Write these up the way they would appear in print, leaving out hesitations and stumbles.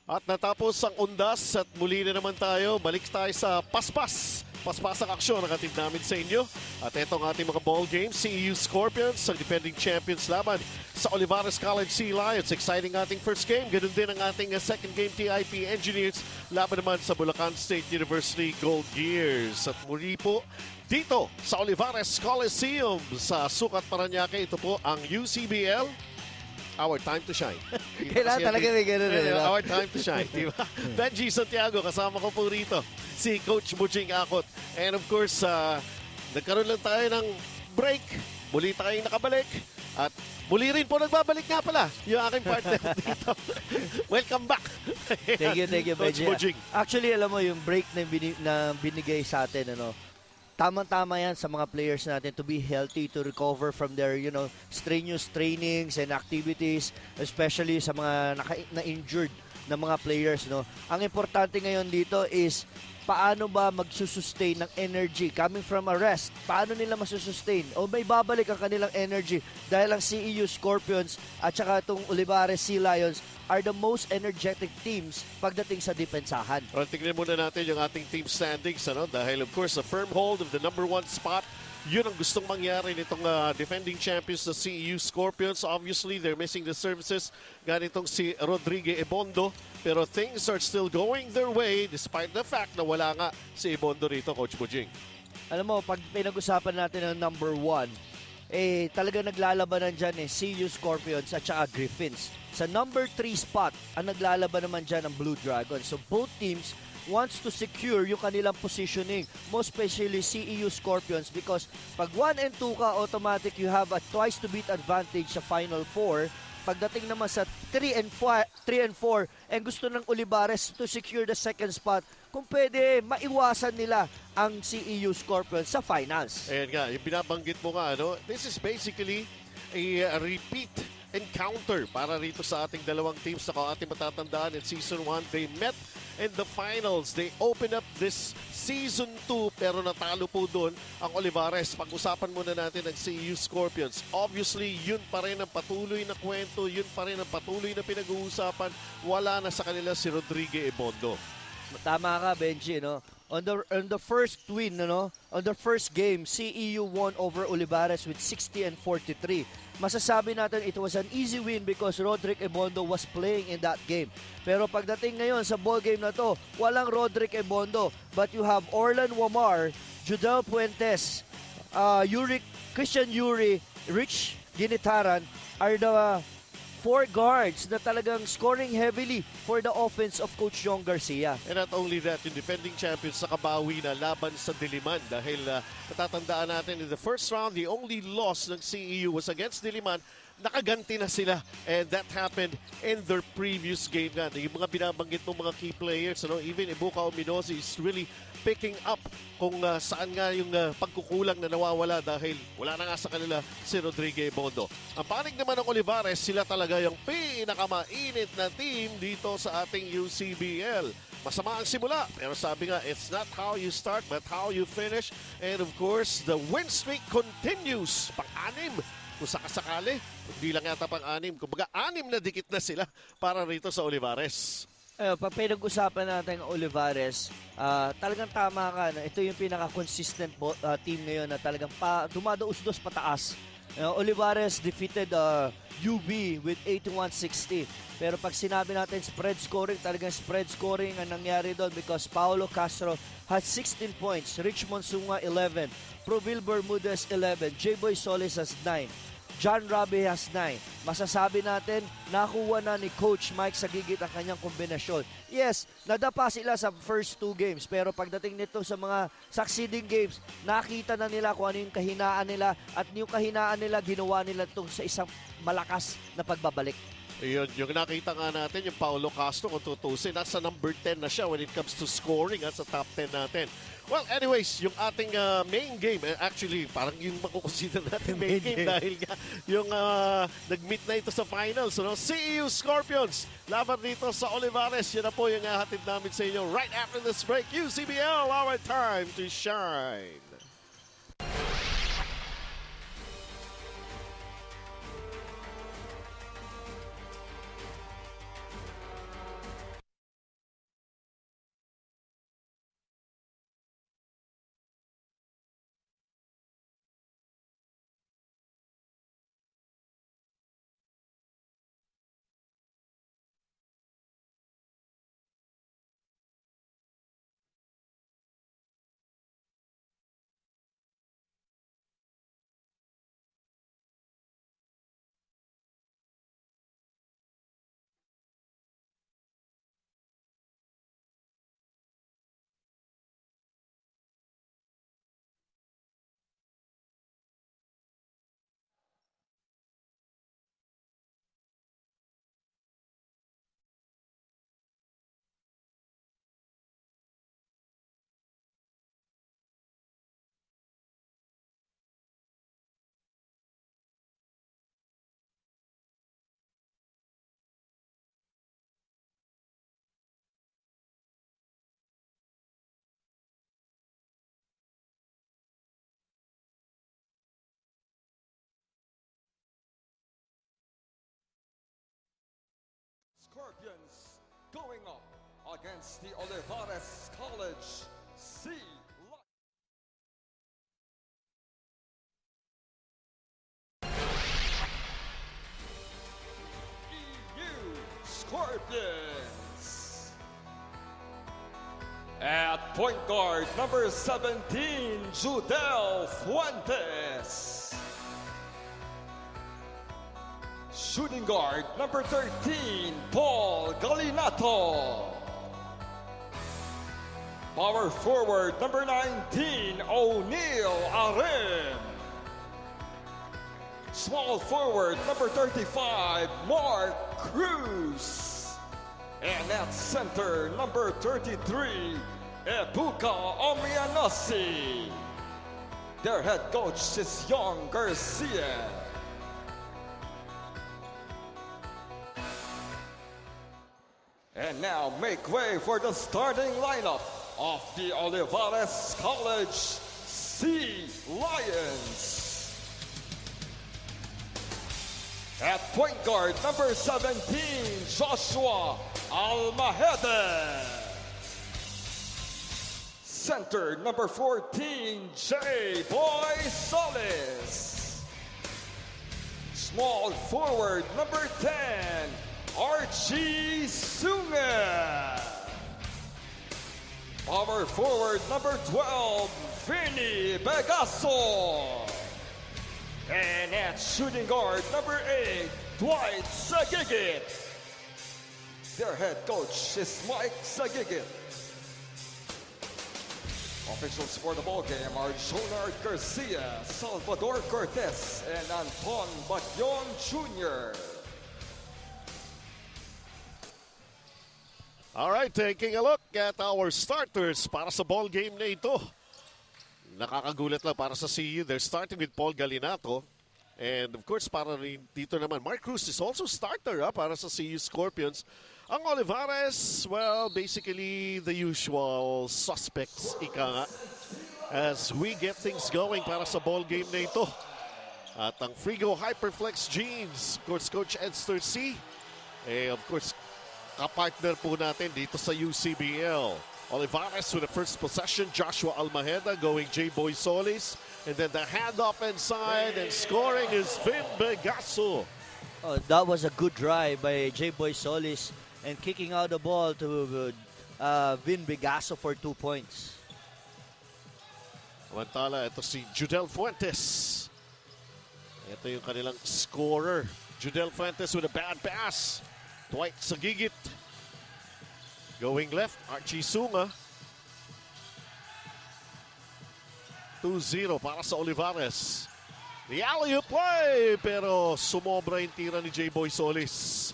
At natapos ang undas at muli na naman tayo. Balik tayo sa paspasang aksyon ang atid namin sa inyo. At ito ang ating mga ball games. Ceu Scorpions, ang defending champions laban sa Olivarez College Sea Lions. Exciting ating first game. Ganun din ang ating second game TIP Engineers laban naman sa Bulacan State University Gold Gears. At muli po dito sa Olivarez Coliseum sa Sukat, Parañaque. Ito po ang UCBL. Our time to shine. Kailangan talaga may ganun. Our time to shine. Diba? Benji Santiago, kasama ko po rito. Si Coach Bujing Akot. And of course, nagkaroon lang tayo ng break. Muli tayong nakabalik. At muli rin po nagbabalik nga pala yung aking partner dito. Welcome back. Thank you, Coach Benji. Bujing. Actually, alam mo, yung break na binigay sa atin, tamang-tama yan sa mga players natin to be healthy, to recover from their, strenuous trainings and activities, especially sa mga na-injured na mga players, no. Ang importante ngayon dito is paano ba magsusustain ng energy coming from a rest? Paano nila masusustain? O may babalik ang kanilang energy dahil ang Ceu Scorpions at saka itong Olivarez Sea Lions are the most energetic teams pagdating sa depensahan. Well, tignan muna natin yung ating team standings, dahil of course a firm hold of the number 1 spot. Yun ang gustong mangyari nitong defending champions sa Ceu Scorpions. Obviously, they're missing the services ganitong si Rodrigue Ebondo. Pero things are still going their way despite the fact na wala nga si Ebondo rito, Coach Bujing. Alam mo, pag pinag-usapan natin ang number 1, talaga naglalabanan dyan Ceu Scorpions at saka Griffins. Sa number 3 spot, ang naglalaban naman dyan ang Blue Dragons. So both teams wants to secure yung kanilang positioning, most especially Ceu Scorpions, because pag 1 and 2 ka, automatic you have a twice to beat advantage sa Final 4. Pagdating naman sa 3 and 4, and gusto ng Olivarez to secure the second spot, kung pwede, maiwasan nila ang Ceu Scorpions sa finals. Ayan nga, yung binabanggit mo nga, this is basically a repeat encounter para rito sa ating dalawang teams na ating matatandaan in Season 1. They met in the finals. They opened up this Season 2 pero natalo po doon ang Olivarez. Pag-usapan muna natin ang Ceu Scorpions. Obviously, yun pa rin ang patuloy na kwento. Yun pa rin ang patuloy na pinag-uusapan. Wala na sa kanila si Rodrigue Ebondo. Tama ka, Benji, On the first win, on the first game, Ceu won over Olivarez with 60 and 43. Masasabi natin it was an easy win because Rodrigue Ebondo was playing in that game. Pero pagdating ngayon sa ball game na to, walang Rodrigue Ebondo, but you have Orlan Wamar, Judel Puentes, Christian Yuri, Rich Ginitaran are the 4 guards na talagang scoring heavily for the offense of Coach Jong Garcia. And not only that, yung defending champions nakabawi na laban sa Diliman dahil natatandaan natin in the first round, the only loss ng Ceu was against Diliman. Nakaganti na sila, and that happened in their previous game nga. Yung mga binabanggit ng mga key players, even Ibuka Ominosi is really picking up kung saan nga yung pagkukulang na nawawala dahil wala na nga sa kanila si Rodrigue Ebondo. Ang panig naman ng Olivarez, sila talaga yung pinakamainit na team dito sa ating UCBL. Masama ang simula, pero sabi nga, it's not how you start but how you finish. And of course, the win streak continues. Pang-anim kung sakasakali, hindi lang yata pang-anim. Kumbaga, 6 na dikit na sila para rito sa Olivarez. Pag pinag-usapan natin ang Olivarez, talagang tama ka na ito yung pinaka-consistent team ngayon na talagang dumadaus-dos pataas. Olivarez defeated UB with 81-60. Pero pag sinabi natin spread scoring, talagang spread scoring ang nangyari doon because Paulo Castro had 16 points, Richmond Sunga 11, Provil Bermudez 11, J-Boy Solis has 9. John Rabi has 9. Masasabi natin, nakuha na ni Coach Mike Sagigit ang kanyang kombinasyon. Yes, nadapa sila sa first 2 games, pero pagdating nito sa mga succeeding games, nakita na nila kung ano yung kahinaan nila at yung kahinaan nila, ginawa nila itong sa isang malakas na pagbabalik. Ayun, yung nakita nga natin, yung Paulo Castro, kung tutusin, nasa number 10 na siya when it comes to scoring sa top 10 natin. Well, anyways, yung ating main game, actually, parang yung makukonsider natin main game dahil nga yung nag-meet na ito sa finals. Ceu Scorpions, laban dito sa Olivarez. Yan na po yung hatid namin sa inyo right after this break. UCBL, our time to shine. Scorpions going up against the Olivarez College Ceu Scorpions. At point guard, number 17, Judel Fuentes. Shooting guard, number 13, Paul Galinato. Power forward, number 19, O'Neal Arim. Small forward, number 35, Mark Cruz. And at center, number 33, Ebuka Omianosi. Their head coach is Young Garcia. And now make way for the starting lineup of the Olivarez College Sea Lions. At point guard, number 17, Joshua Almahede. Center, number 14, J-Boy Solis. Small forward, number 10, Archie Sunga. Power forward, number 12, Vinny Begaso. And at shooting guard, number 8, Dwight Sagigit. Their head coach is Mike Sagigit. Officials for the ballgame are Jonard Garcia, Salvador Cortez, and Anton Bagyon Jr. All right, taking a look at our starters para sa ball game na ito. Nakakagulat lang para sa CU. They're starting with Paul Galinato. And of course, para rin dito naman, Mark Cruz is also starter para sa CU Scorpions. Ang Olivarez, well, basically the usual suspects, ika nga, as we get things going para sa ball game na ito. At ang Frigo Hyperflex Jeans, of course, Coach Edster C. Of course, kapartner po natin dito sa UCBL. Olivarez with the first possession, Joshua Almaheda going J-Boy Solis. And then the handoff inside and scoring is Vin Begaso. Oh, that was a good drive by J-Boy Solis and kicking out the ball to Vin Begaso for 2 points. Samantala, ito si Judel Fuentes. Ito yung kanilang scorer. Judel Fuentes with a bad pass. Dwight Sagigit. Going left, Archie Sunga. 2-0 para sa Olivarez. The alley-oop play, pero sumobra yung tira ni J-Boy Solis.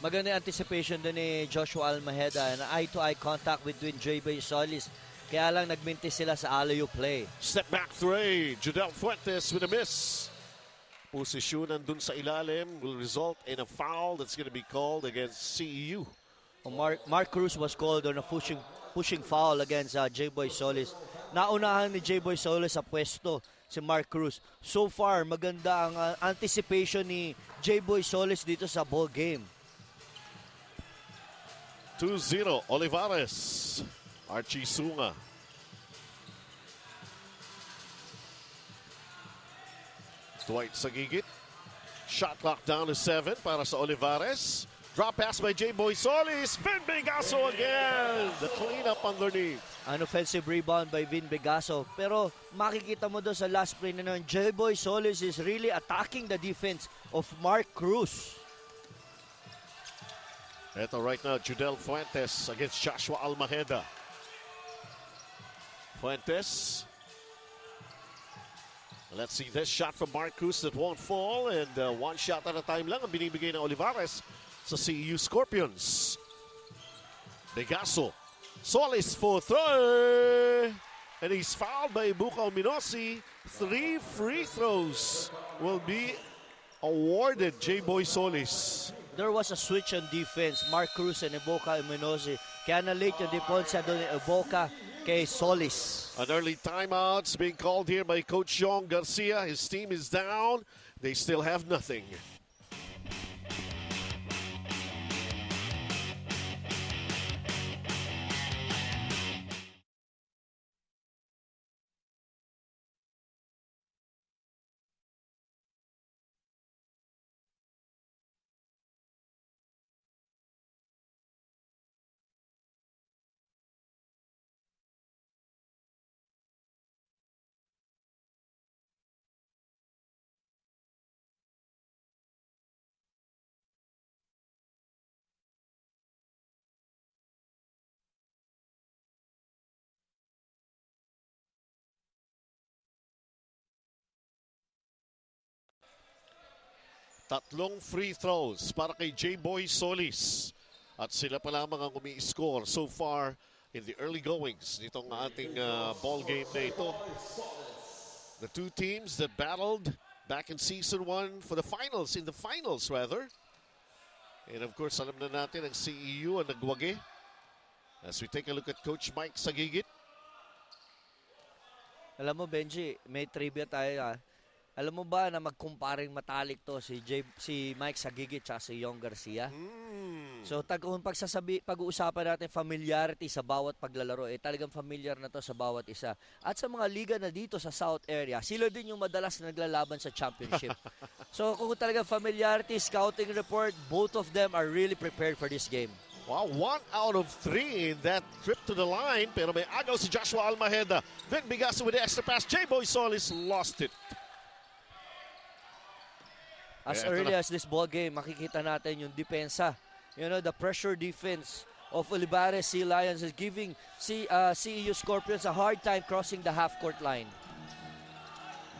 Maganda anticipation din ni Joshua Almaheda and eye-to-eye contact between J-Boy Solis. Kaya lang nagminti sila sa alley-oop play. Step back three, Judel Fuentes with a miss. Posisyonan dun sa ilalim will result in a foul that's going to be called against CEU. Mark Cruz was called on a pushing foul against J-Boy Solis. Naunahan ni J-Boy Solis sa pwesto si Mark Cruz. So far, maganda ang anticipation ni J-Boy Solis dito sa ball game. 2-0, Olivarez. Archie Sunga. Dwight Sagigit. Shot clock down to 7 para sa Olivarez. Drop pass by J-Boy Solis. Vin Begaso again. The cleanup underneath. An offensive rebound by Vin Begaso. Pero makikita mo doon sa last play na nun, J-Boy Solis is really attacking the defense of Mark Cruz. Ito right now, Judel Fuentes against Joshua Almaheda. Fuentes. Let's see this shot from Mark Cruz that won't fall. And one shot at a time lang ang binibigay ng Olivarez sa CEU Scorpions. Begaso. Solis for throw. And he's fouled by Ebuka Omianosi. 3 free throws will be awarded J-Boy Solis. There was a switch on defense. Mark Cruz and Ebuka Omianosi. Kaya na late yung deponsa doon ni Ebuka kay Solis. An early timeout's being called here by Coach John Garcia. His team is down. They still have nothing. Tatlong free throws para kay J-Boy Solis. At sila pa lamang ang umi-score so far in the early goings nitong ating ball game na ito. The two teams that battled back in Season 1 for the finals, in the finals rather. And of course, alam na natin ang CEU ang nagwagi. As we take a look at Coach Mike Sagigit. Alam mo, Benji, may trivia tayo. Alam mo ba na magkumparing matalik to si Mike Sagigit at si Young Garcia? So kung pag-uusapan natin familiarity sa bawat paglalaro, talagang familiar na to sa bawat isa. At sa mga liga na dito sa South area, sila din yung madalas na naglalaban sa championship. So kung talagang familiarity, scouting report, both of them are really prepared for this game. Wow, 1 out of 3 in that trip to the line. Pero may agaw si Joshua Almaheda. Then Bigaso with the extra pass. J-Boy Solis lost it. As early as this ball game, makikita natin yung depensa. You know, the pressure defense of Olivarez Sea Lions is giving CEU Scorpions a hard time crossing the half-court line.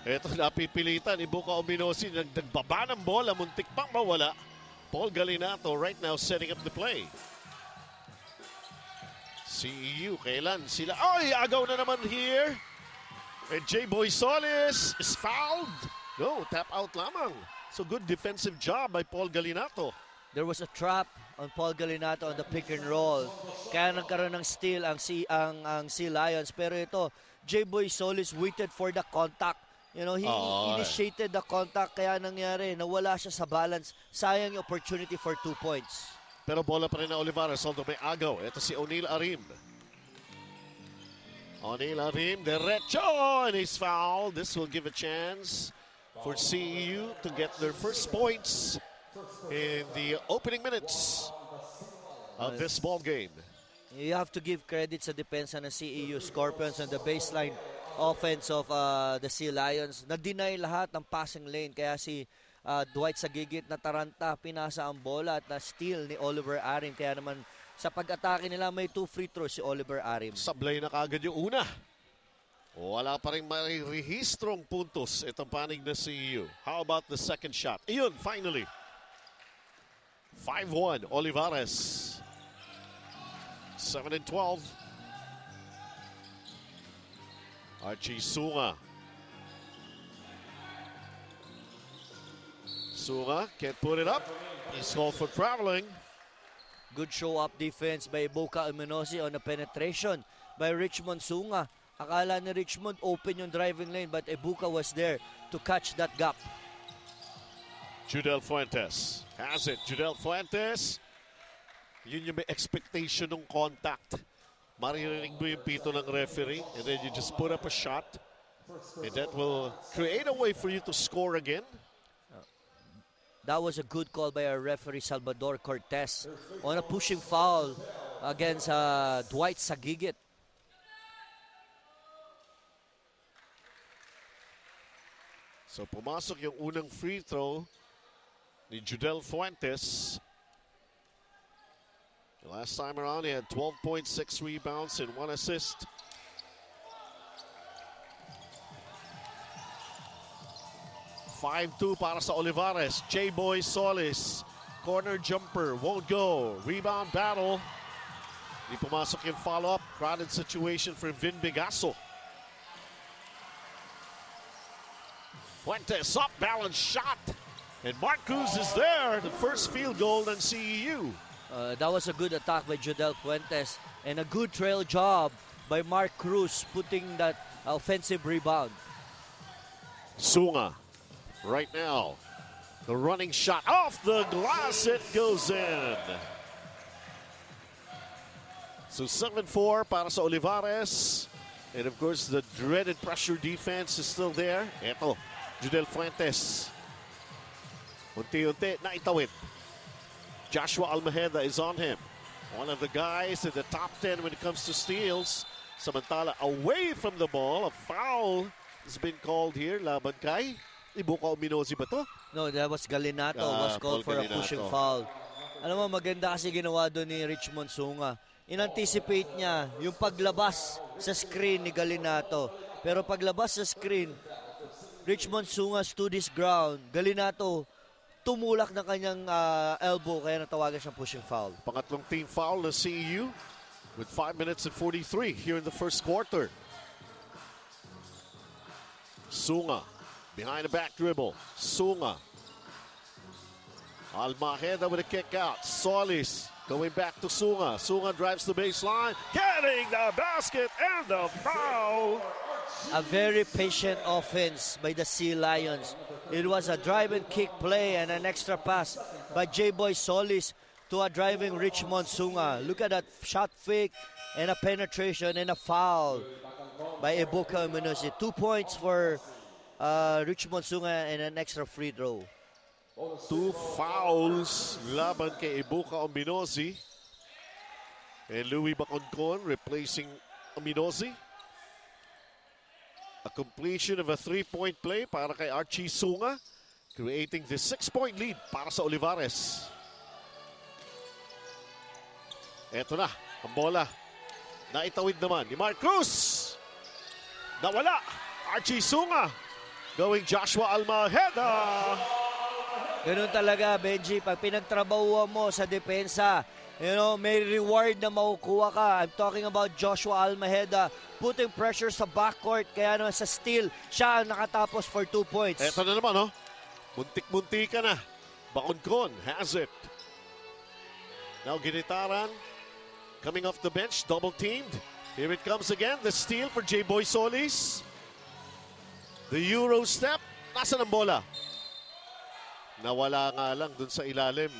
Ito napipilitan. Ibuka Ominosi nagbaba ng bola. Muntik pang mawala. Paul Galinato right now setting up the play. CEU, kailan sila? Ay, agaw na naman here. And J-Boy Solis is fouled. No, tap out lamang. So good defensive job by Paul Galinato. There was a trap on Paul Galinato on the pick and roll. Kaya nagkaroon ng steal ang Sea Lions. Pero ito, J-Boy Solis waited for the contact. You know, he initiated the contact. Kaya nangyari, nawala siya sa balance. Sayang yung opportunity for 2 points. Pero bola pa rin na Olivarez, although may agaw. Ito si O'Neal Arim. O'Neal Arim, derecho, and he's fouled. This will give a chance for CEU to get their first points in the opening minutes of this ball game. You have to give credit sa depensa ng CEU Scorpions and the baseline offense of the Sea Lions. Na-deny lahat ng passing lane. Kaya si Dwight Sagigit na taranta, pinasa ang bola at na-steal ni Oliver Arim. Kaya naman sa pag-atake nila may 2 free throws si Oliver Arim. Sablay na kagad yung una. Wala pa rin marirehistrong puntos itong panig na CEU. How about the second shot? Iyon, finally. 5-1, Olivarez. 7-12. Archie Sunga. Sunga can't put it up. He's called for traveling. Good show-up defense by Ibuka Uminosi on the penetration by Richmond Sunga. Akala ni Richmond open yung driving lane but Ibuka was there to catch that gap. Judel Fuentes has it. Judel Fuentes. Yun yung may expectation ng contact. Maririnig mo yung pito ng referee and then you just put up a shot and that will create a way for you to score again. That was a good call by our referee Salvador Cortez on a pushing foul against Dwight Sagigit. So pumasok yung unang free throw ni Judel Fuentes. The last time around he had 12.6 rebounds and 1 assist. (5-2) para sa Olivarez. J-Boy Solis. Corner jumper. Won't go. Rebound battle. Di pumasok yung follow-up. Crowded situation for Vin Bigaso. Fuentes, off-balance shot. And Mark Cruz is there. The first field goal ng CEU. That was a good attack by Judel Fuentes and a good trail job by Mark Cruz putting that offensive rebound. Sunga, right now, the running shot off the glass. It goes in. So 7-4 para sa Olivarez. And of course, the dreaded pressure defense is still there. Eto, Judel Fuentes. Unti-unti, naitawid. Joshua Almaheda is on him. One of the guys in the top 10 when it comes to steals. Samantala, away from the ball. A foul has been called here. Laban kay Ibuka Uminosi ba to? No, that was Galinato. Was called for Paul a pushing Galinato. foul. Alam mo, maganda kasi ginawa doon ni Richmond Sunga. In-anticipate niya yung paglabas sa screen ni Galinato. Pero paglabas sa screen, Richmond Sunga stood his ground. Galinato tumulak ng kanyang elbow kaya natawagan siyang pushing foul. Pangatlong team foul ng CEU with 5 minutes and 43 here in the first quarter. Sunga behind the back dribble. Sunga. Almajeda with a kick out. Solis going back to Sunga. Sunga drives the baseline, getting the basket and the foul. A very patient offense by the Sea Lions. It was a drive and kick play and an extra pass by J-Boy Solis to a driving Richmond Sunga. Look at that shot fake and a penetration and a foul by Ibuka Uminosi. 2 points for Richmond Sunga and an extra free throw. 2 fouls laban kay Ibuka Uminosi. And Louis Baconcon replacing Uminosi. A completion of a 3-point play para kay Archie Sunga, creating the 6-point lead para sa Olivarez. Eto na, ang bola. Naitawid naman ni Mark Cruz. Nawala. Archie Sunga going Joshua Almajeda. Ganun talaga, Benji. Pag pinagtrabahuan mo sa depensa, may reward na makukuha ka. I'm talking about Joshua Almajeda putting pressure sa backcourt. Kaya naman sa steal, siya ang nakatapos for 2 points. Eto na naman, muntik-munti ka na. Baconcon has it. Now Ginitaran coming off the bench, double-teamed. Here it comes again, the steal for J-Boy Solis. The Euro step. Nasaan ang bola? Nawala nga lang dun sa ilalim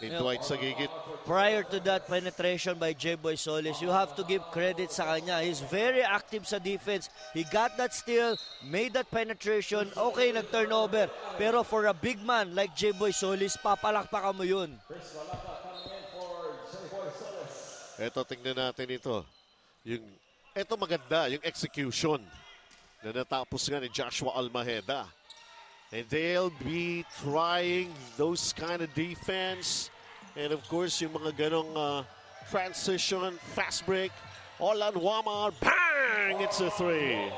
ni Dwight Sagigit. Prior to that penetration by J-Boy Solis, you have to give credit sa kanya. He's very active sa defense. He got that steal, made that penetration. Okay, nag-turnover. Pero for a big man like J-Boy Solis, papalakpakan mo yun. Eto, tingnan natin ito. Eto maganda, yung execution na natapos nga ni Joshua Almajeda. And they'll be trying those kind of defense. And of course, yung mga ganong transition, fast break, Orlan Wamar, bang! It's a 3.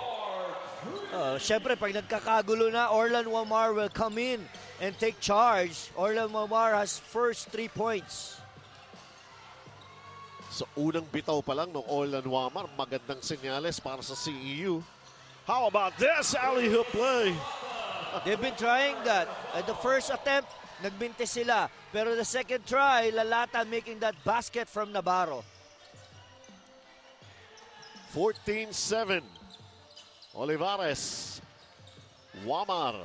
Siyempre, pag nagkakagulo na, Orlan Wamar will come in and take charge. Orlan Wamar has first 3 points. So unang bitaw pa lang ng Orlan Wamar, magandang senyales para sa CEU. How about this alley-hoop play? They've been trying that. At the first attempt, nagbinte sila. Pero the second try, Lalata making that basket from Navarro. 14-7. Olivarez. Wamar.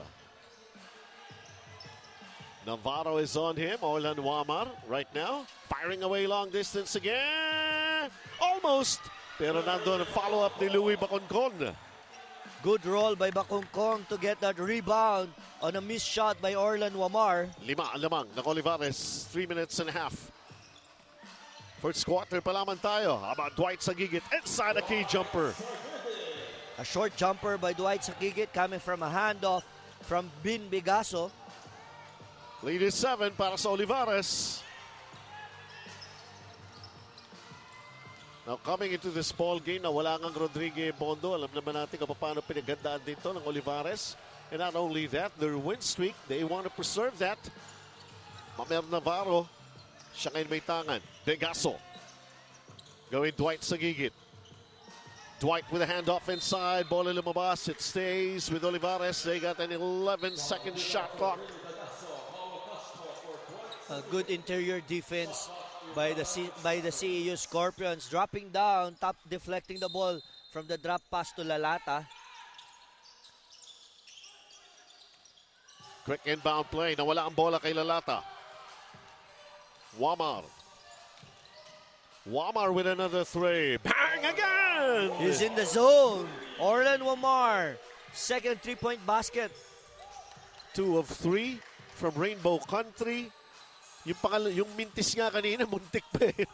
Navarro is on him. Orlan Wamar right now. Firing away long distance again. Almost. Pero nandun ang follow-up ni Louis Baconcon. Good roll by Baconcon to get that rebound on a missed shot by Orlan Wamar. 5 lamang ng Olivarez. 3 minutes and a half. First quarter pa lamang tayo. How about Dwight Sagigit inside a key jumper? A short jumper by Dwight Sagigit coming from a handoff from Bin Bigaso. Lead is 7 para sa Olivarez. Now coming into this ball game na wala ngang Rodrigue Bondo. Alam naman natin kung paano pinagandaan dito ng Olivarez. And not only that, their win streak, they want to preserve that. Mamer Navarro, siya ngayon may tangan. Degaso. Going Dwight Sagigit. Dwight with a handoff inside. Bola lumabas. It stays with Olivarez. They got an 11-second shot clock. A good interior defense by the CEU Scorpions, dropping down, top deflecting the ball from the drop pass to Lalata. Quick inbound play. Nawala ang bola kay Lalata. Wamar. Wamar with another 3. Bang again! He's in the zone. Orlan Wamar, second 3-point basket. 2 of 3 from Rainbow Country. Yung mintis nga kanina, muntik pa eh.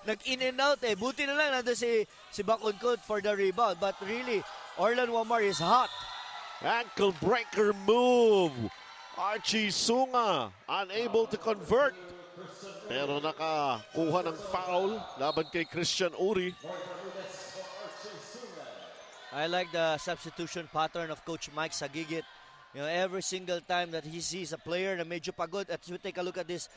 Nag-in and out eh. Buti na lang nandun si Baconcon for the rebound. But really, Orlan Wamar is hot. Ankle breaker move. Archie Sunga unable to convert. Pero nakakuha ng foul laban kay Christian Uri. I like the substitution pattern of Coach Mike Sagigit. You know, every single time that he sees a player na medyo pagod, at you take a look at this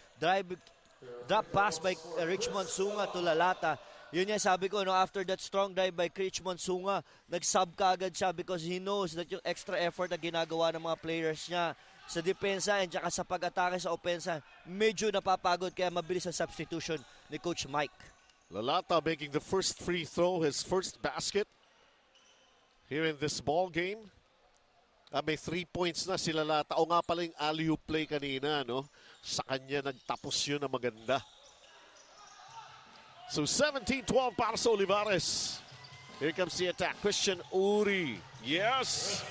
drop pass by Richmond Sunga to Lalata. Yun yung sabi ko, no, after that strong drive by Richmond Sunga, nag-sub ka agad siya because he knows that yung extra effort na ginagawa ng mga players niya sa depensa and saka sa pag-atake sa opensa, medyo napapagod kaya mabilis ang substitution ni Coach Mike. Lalata making the first free throw, his first basket here in this ball game. May 3 points na si Lalata. O nga pala yung alley-oop play kanina, no? Sa kanya nagtapos yun na maganda. So 17-12 para sa Olivarez. Here comes the attack. Christian Uri. Yes!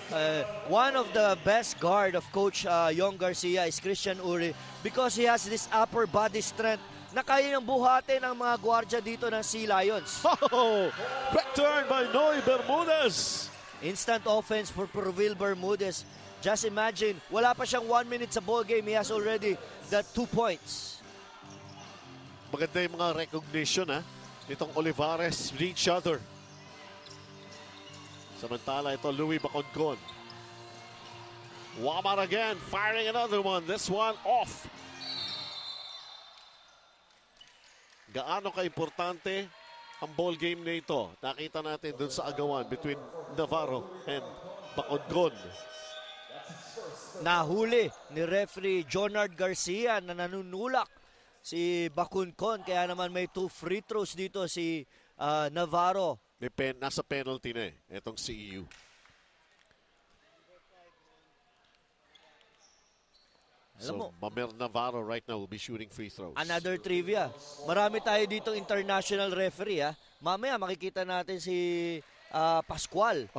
One of the best guard of Coach Yong Garcia is Christian Uri because he has this upper body strength na kaya niyang buhatin ang mga gwardya dito ng Sea Lions. Oh! Quick turn by Noy Bermudez. Instant offense for Proville Bermudez. Just imagine, wala pa siyang 1 minute sa ball game. He has already the 2 points. Maganda yung mga recognition nitong Olivarez with each other. Samantala ito Louis Baconcon. Wamar again, firing another one. This one off. Gaano ka-importante ang ball game na ito? Nakita natin dun sa agawan between Navarro and Baconcon. Nahuli ni referee Jonard Garcia na nanunulak si Baconcon. Kaya naman may 2 free throws dito si Navarro. Nasa penalty na itong CEU. So, Mamer Navarro right now will be shooting free throws. Another trivia. Marami tayo dito international referee. Mamaya makikita natin si Pascual.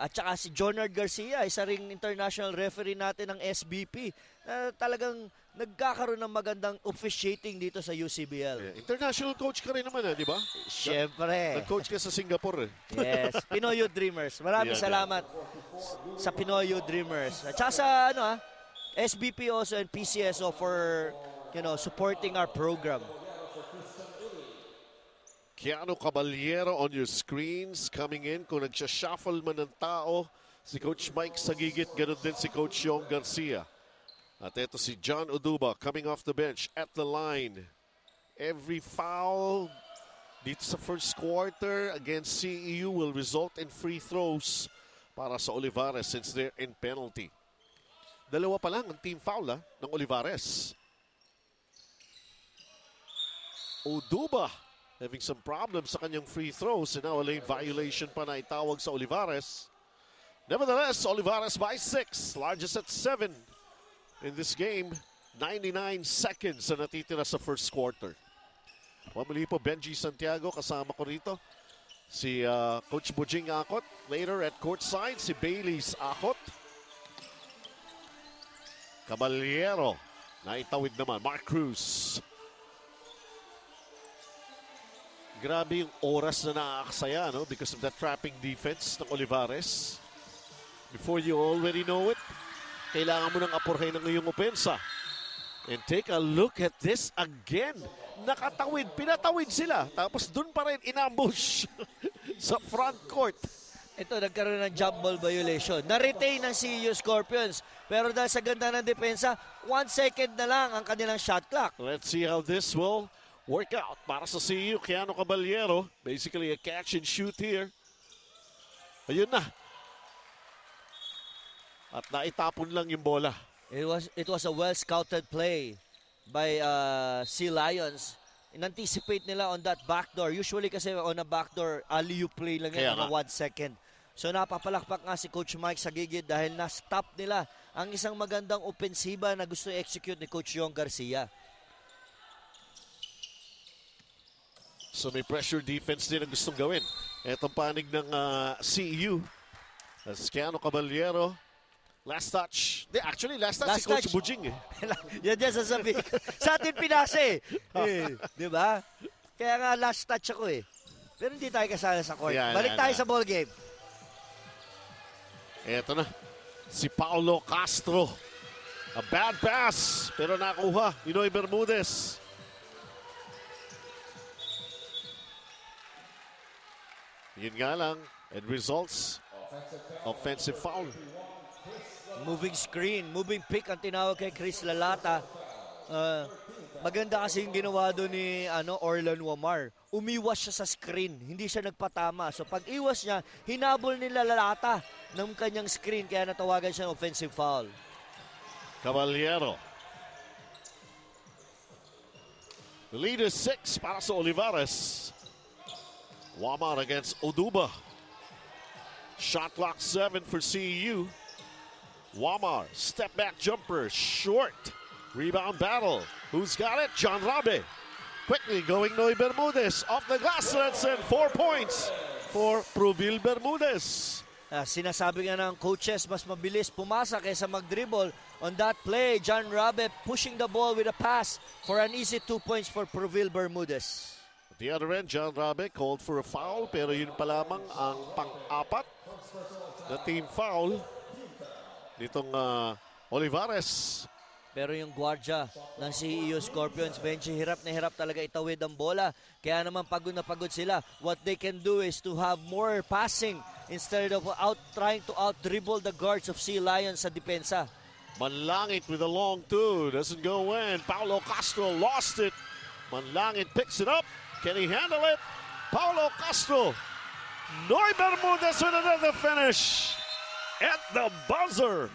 At saka si Jonard Garcia, isa ring international referee natin ng SBP. Talagang nagkakaroon ng magandang officiating dito sa UCBL. Yeah. International coach ka rin naman, di ba? Siyempre. Nag-coach ka sa Singapore. Yes. Pinoy Youth Dreamers. Maraming salamat sa Pinoy Youth Dreamers. At saka sa SBP also and PCSO for, supporting our program. Keanu Caballero on your screens coming in. Kung nagsha-shuffle man ng tao, si Coach Mike sa gigit, ganun din si Coach Yong Garcia. At ito si John Uduba coming off the bench at the line. Every foul dito sa first quarter against CEU will result in free throws para sa Olivarez since they're in penalty. Dalawa pa lang ang team foul ng Olivarez. Uduba having some problems sa kanyang free throws and now a lane violation pa na itawag sa Olivarez. Nevertheless, Olivarez by 6, largest at 7 in this game. 99 seconds na natitira sa first quarter. Pamuli po Benji Santiago, kasama ko rito. Si Coach Bujing Akot. Later at courtside, si Bailey's Akot. Caballero, naitawid naman. Mark Cruz. Grabe yung oras na naaaksaya, no? Because of that trapping defense ng Olivarez. Before you already know it, kailangan mo nang apurhay ng iyong opensa. And take a look at this again. Nakatawid, pinatawid sila. Tapos dun pa rin inambush sa front court. Ito, nagkaroon ng jump ball violation. Na-retain ng CEU Scorpions. Pero dahil sa ganda ng depensa, 1 second na lang ang kanilang shot clock. Let's see how this will work out para sa CEU. Keanu Caballero, basically a catch and shoot here. Ayun na. At naitapon lang yung bola. It was a well-scouted play by Sea Lions. In-anticipate nila on that backdoor. Usually kasi on a backdoor, alley-oop play lang yan on 1 second. So napapalakpak nga si Coach Mike sa gigid dahil na-stop nila ang isang magandang opensiba na gusto i-execute ni Coach Yong Garcia. So may pressure defense din ang gustong gawin. Etong panig ng CEU. Keanu Caballero. Last touch. Actually, last touch si Coach Bujing. Yan sasabihin ko. Sa atin pinasa di ba? Kaya nga last touch ako Pero hindi tayo kasala sa court. Balik tayo sa ball game. Eto na. Si Paulo Castro. A bad pass. Pero nakuha. Inoy Bermudez. Yun nga lang. And results. Offensive foul. Moving screen, moving pick ang tinawag kay Chris Lalata. Maganda kasi yung ginawa doon ni Orlan Wamar. Umiwas siya sa screen, hindi siya nagpatama. So pag iwas niya, hinabol ni Lalata ng kanyang screen kaya natawagan siya ng offensive foul. Caballero. The lead is 6 para sa Olivarez. Wamar against Oduba. Shot clock 7 for CEU. Wamar, step back jumper, short. Rebound battle. Who's got it? John Rabe. Quickly going Noy Bermudez. Off the glass, let's send 4 points for Proville Bermudez. Sinasabi nga ng coaches, mas mabilis pumasa kaysa mag-dribble. On that play, John Rabe pushing the ball with a pass for an easy 2 points for Proville Bermudez. At the other end, John Rabe called for a foul, pero yun pa lamang ang pang-apat na team foul nitong Olivarez. Pero yung gwardya ng CEU Scorpions, Benji, hirap na hirap talaga itawid ang bola. Kaya naman pagod na pagod sila. What they can do is to have more passing instead of trying to out-dribble the guards of Sea Lions sa depensa. Manlangit with a long two. Doesn't go in. Paulo Castro lost it. Manlangit picks it up. Can he handle it? Paulo Castro. Noy Bermudez with another finish at the buzzer.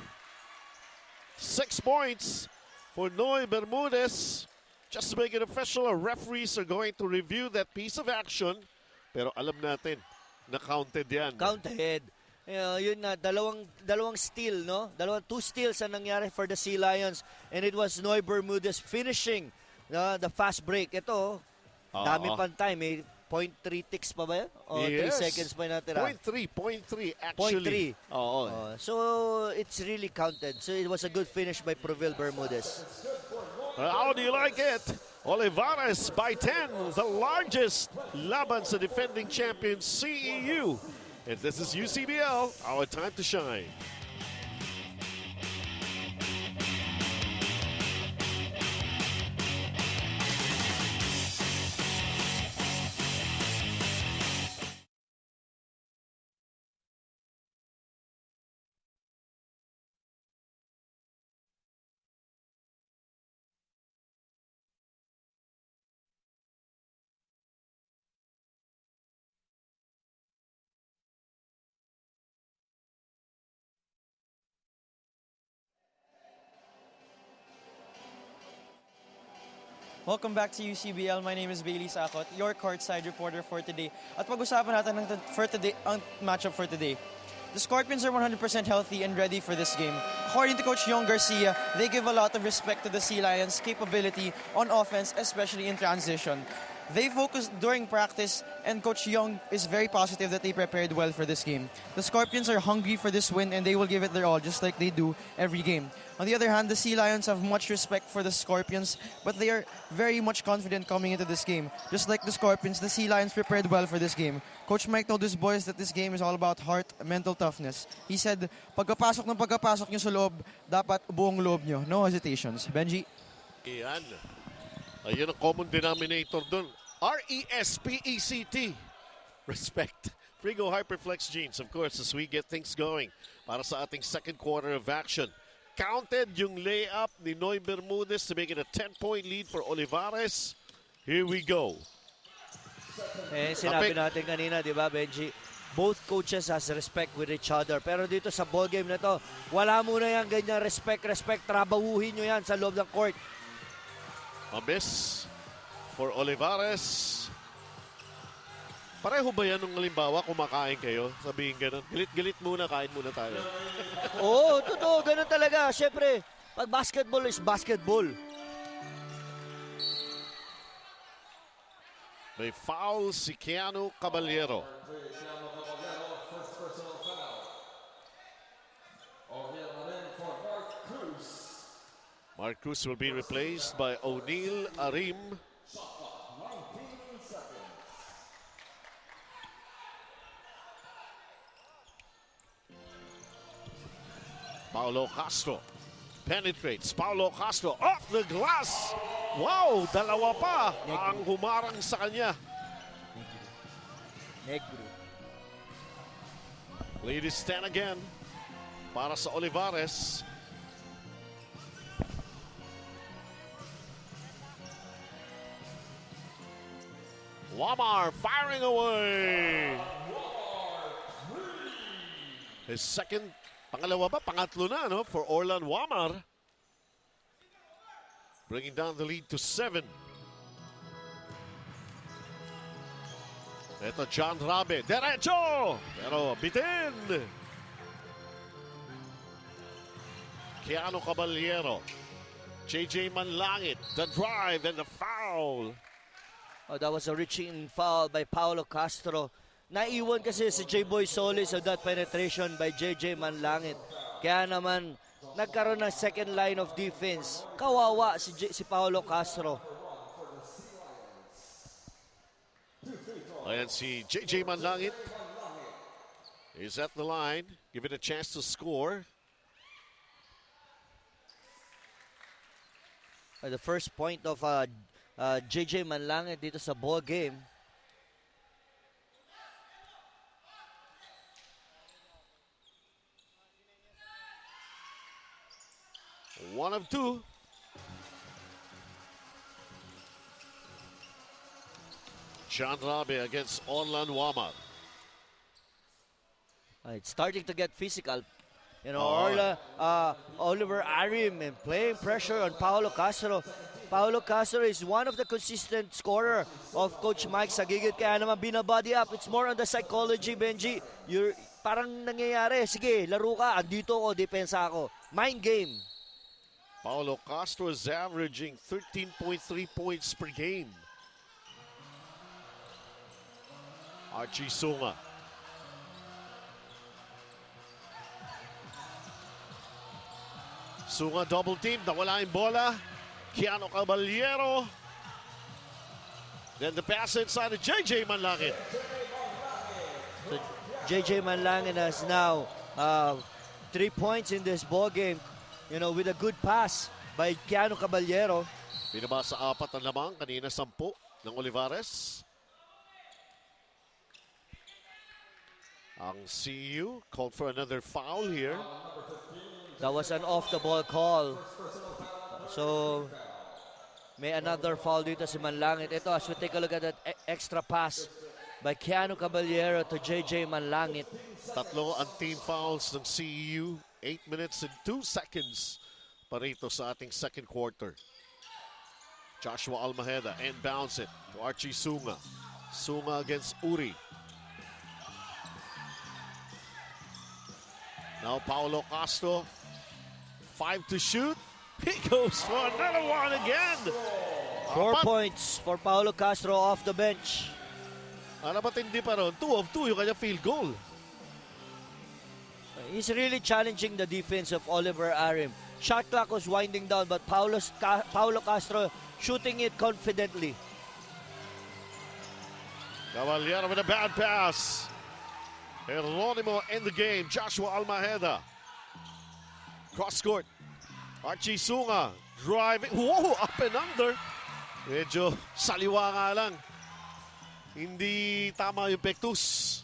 6 points for Noy Bermudez. Just to make it official, our referees are going to review that piece of action. Pero alam natin na counted yan. Counted. Yun na, dalawang steal, no? 2 steals ang nangyari for the Sea Lions. And it was Noy Bermudez finishing the fast break. Ito, dami pang time. 0.3 ticks pa ba yan? O 3 seconds pa natira? 0.3 actually. 0.3. So, it's really counted. So, it was a good finish by Proville Bermudez. How do you like it? Olivarez by 10, the largest laban sa defending champion CEU. And this is UCBL, our time to shine. Welcome back to UCBL. My name is Bailey Sakot, your courtside reporter for today. At pag-usapan natin ang matchup for today. The Scorpions are 100% healthy and ready for this game. According to Coach Young Garcia, they give a lot of respect to the Sea Lions' capability on offense, especially in transition. They focused during practice, and Coach Young is very positive that they prepared well for this game. The Scorpions are hungry for this win, and they will give it their all, just like they do every game. On the other hand, the Sea Lions have much respect for the Scorpions, but they are very much confident coming into this game. Just like the Scorpions, the Sea Lions prepared well for this game. Coach Mike told his boys that this game is all about heart and mental toughness. He said, pagkapasok nyo sa loob, dapat buong loob nyo. No hesitations. Benji? Ayan. Ayun ang common denominator dun. RESPECT. Respect. Frigo Hyperflex Jeans, of course, as we get things going para sa ating second quarter of action. Counted yung layup ni Noy Bermudez to make it a 10-point lead for Olivarez. Here we go. Sinabi natin kanina, di ba, Benji? Both coaches has respect with each other. Pero dito sa ball game na to, wala muna yan ganyan respect. Trabahuhin nyo yan sa loob ng court. Mabis for Olivarez. Pareho ba yan nung halimbawa kumakain kayo? Sabihin ganun, gilit-gilit muna, kain muna tayo. Oo, totoo, ganun talaga. Siyempre, pag basketball is basketball. May foul si Keanu Caballero. Mark Cruz will be replaced by O'Neal Arim. Paulo Castro penetrates. Paulo Castro off the glass. Wow, dalawa pa ang humarang sa kanya. Negro. Lead is 10 again. para sa Olivarez. Wamar firing away. His second, pangatlo na, no, for Orlan Wamar. Bringing down the lead to 7. Ito John Rabe, derecho! Pero bitin! Keanu Caballero, JJ Manlangit, the drive and the foul. Oh, that was a reaching foul by Paulo Castro. Naiwan kasi si J-Boy Solis of that penetration by JJ Manlangit. Kaya naman, nagkaroon ng second line of defense. Kawawa si Paulo Castro. Ayan si JJ Manlangit is at the line, given a chance to score. The first point of JJ Manlangit dito sa ball game. One of two. John Rabe against Orlan Wamar. It's starting to get physical. You know, Oh. Oliver Arim and playing pressure on Paulo Castro. Paulo Castro is one of the consistent scorer of Coach Mike sa gigit. Kaya naman binabody up. It's more on the psychology, Benji. Parang nangyayari, sige, laro ka, andito ako, depensa ako. Mind game. Paulo Castro is averaging 13.3 points per game. Archie Sunga. Sunga double team, nawala yung bola. Keanu Caballero. Then the pass inside of JJ Manlangit. So JJ Manlangit has now 3 points in this ball game. You know, with a good pass by Keanu Caballero. Binaba sa 4 ang lamang, kanina 10 ng Olivarez. Ang CU called for another foul here. That was an off-the-ball call. So, may another foul dito si Manlangit. Ito, as we take a look at that extra pass by Keanu Caballero to JJ Manlangit. Tatlo ang team fouls ng CEU. 8 minutes and 2 seconds pa rito sa ating second quarter. Joshua Almaheda inbounds it to Archie Sunga. Sunga against Uri. Now Paulo Castro, 5 to shoot. He goes for another one again. 4 points for Paulo Castro off the bench. Ano ba't hindi pa ron? 2 of 2 yung kanyang field goal. He's really challenging the defense of Oliver Arim. Shot clock was winding down, but Paulo Castro shooting it confidently. Caballero with a bad pass. Geronimo in the game. Joshua Almaheda. Cross court. Archie Sunga driving. Whoa, up and under. Medyo saliwa nga lang. Hindi tama yung pektus.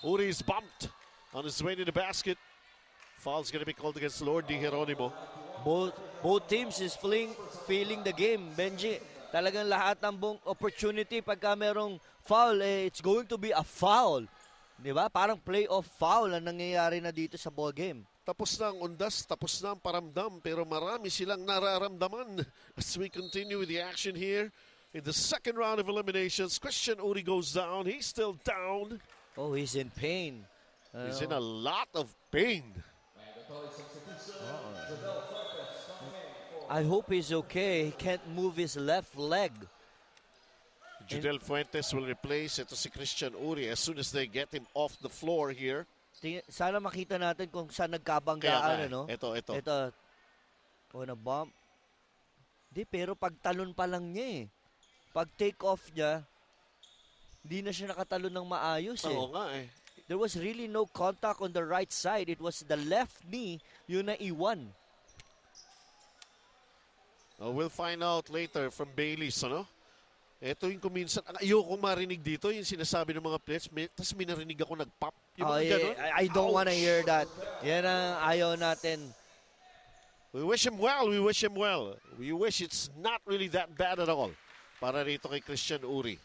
Uri is bumped on his way to the basket. Foul's going to be called against Lord Di Geronimo. Both teams is feeling the game, Benji. Talagang lahat ng buong opportunity pagka merong foul, it's going to be a foul. Di ba? Parang playoff foul ang nangyayari na dito sa ball game. Tapos na ang undas, tapos na ang paramdam, pero marami silang nararamdaman as we continue with the action here in the second round of eliminations. Christian Uri goes down. He's still down. Oh, he's in pain. He's in a lot of pain. I hope he's okay. He can't move his left leg. Judel Fuentes will replace ito si Christian Uri as soon as they get him off the floor here. Sana makita natin kung saan nagkabanggaan, ano? Ito. Oh, na-bump. Di, pero pagtalon pa lang niya eh. Pag take off niya, hindi na siya nakatalon ng maayos eh. Oo nga eh. There was really no contact on the right side. It was the left knee yun na iwan. We'll find out later from Bailey's, ano? Ito yung kuminsan, ang ayokong marinig dito, yung sinasabi ng mga players, tapos may narinig ako nag-pop. Yung mga ganun. I don't wanna Ouch! hear that. Yan ang ayaw natin. We wish him well, we wish him well. We wish it's not really that bad at all. Para rito kay Christian Uri.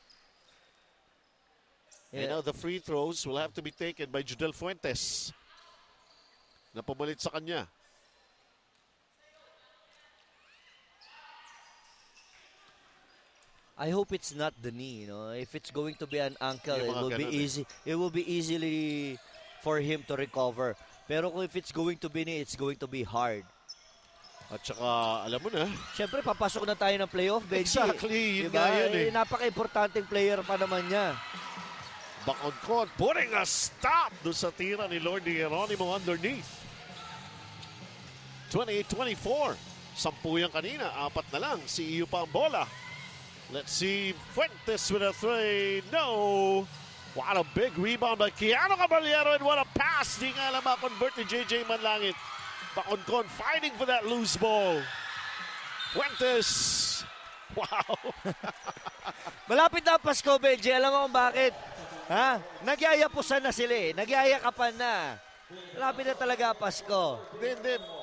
And now the free throws will have to be taken by Judel Fuentes. Na pumalit sa kanya. I hope it's not the knee, you know. If it's going to be an ankle, Yung it mga will be ganun eh. easy. It will be easily for him to recover. Pero kung if it's going to be knee, it's going to be hard. At saka, alam mo na, Siyempre, papasok na tayo ng playoff, Benji. exactly, yun Diba? nga yun eh. Napaka-importanting player pa naman niya. Baconcon putting a stop doon sa tira ni Lord Hieronimo underneath. 28-24. 10 yan kanina, 4 na lang. CEU pa ang bola. Let's see Fuentes with a three. No! What a big rebound by Keanu Caballero and what a pass. Di nga alam ma-convert ni JJ Manlangit. Baconcon fighting for that loose ball. Fuentes. Wow. Malapit na ang Pasko, Benji. Alam mo kung bakit? Ha? Nagyayapusan na sila eh. Nagyayakapan na. Malapit na talaga ang Pasko. Hindi.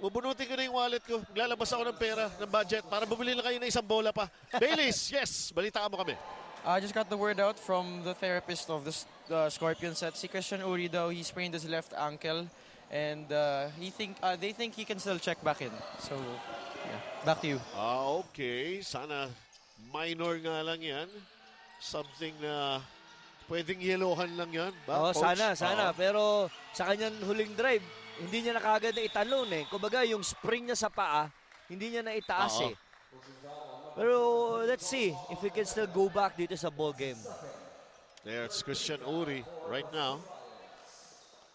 Bubunutin ko na yung wallet ko. Maglalabas ako ng pera, ng budget, para bumili lang kayo ng isang bola pa. Baileys, yes, balitaan mo kami. I just got the word out from the therapist of the Scorpions that si Christian Uri daw, he sprained his left ankle and they think he can still check back in. So, yeah, back to you. Okay. Sana minor nga lang yan. Something na pwedeng yelohan lang yan. Ba, Oo, coach? sana. Pero sa kanyang huling drive, hindi niya na kagad na italon eh. Kumbaga, yung spring niya sa paa, hindi niya na itaas eh. Pero let's see if we can still go back dito sa ball game. There's Christian Uri right now.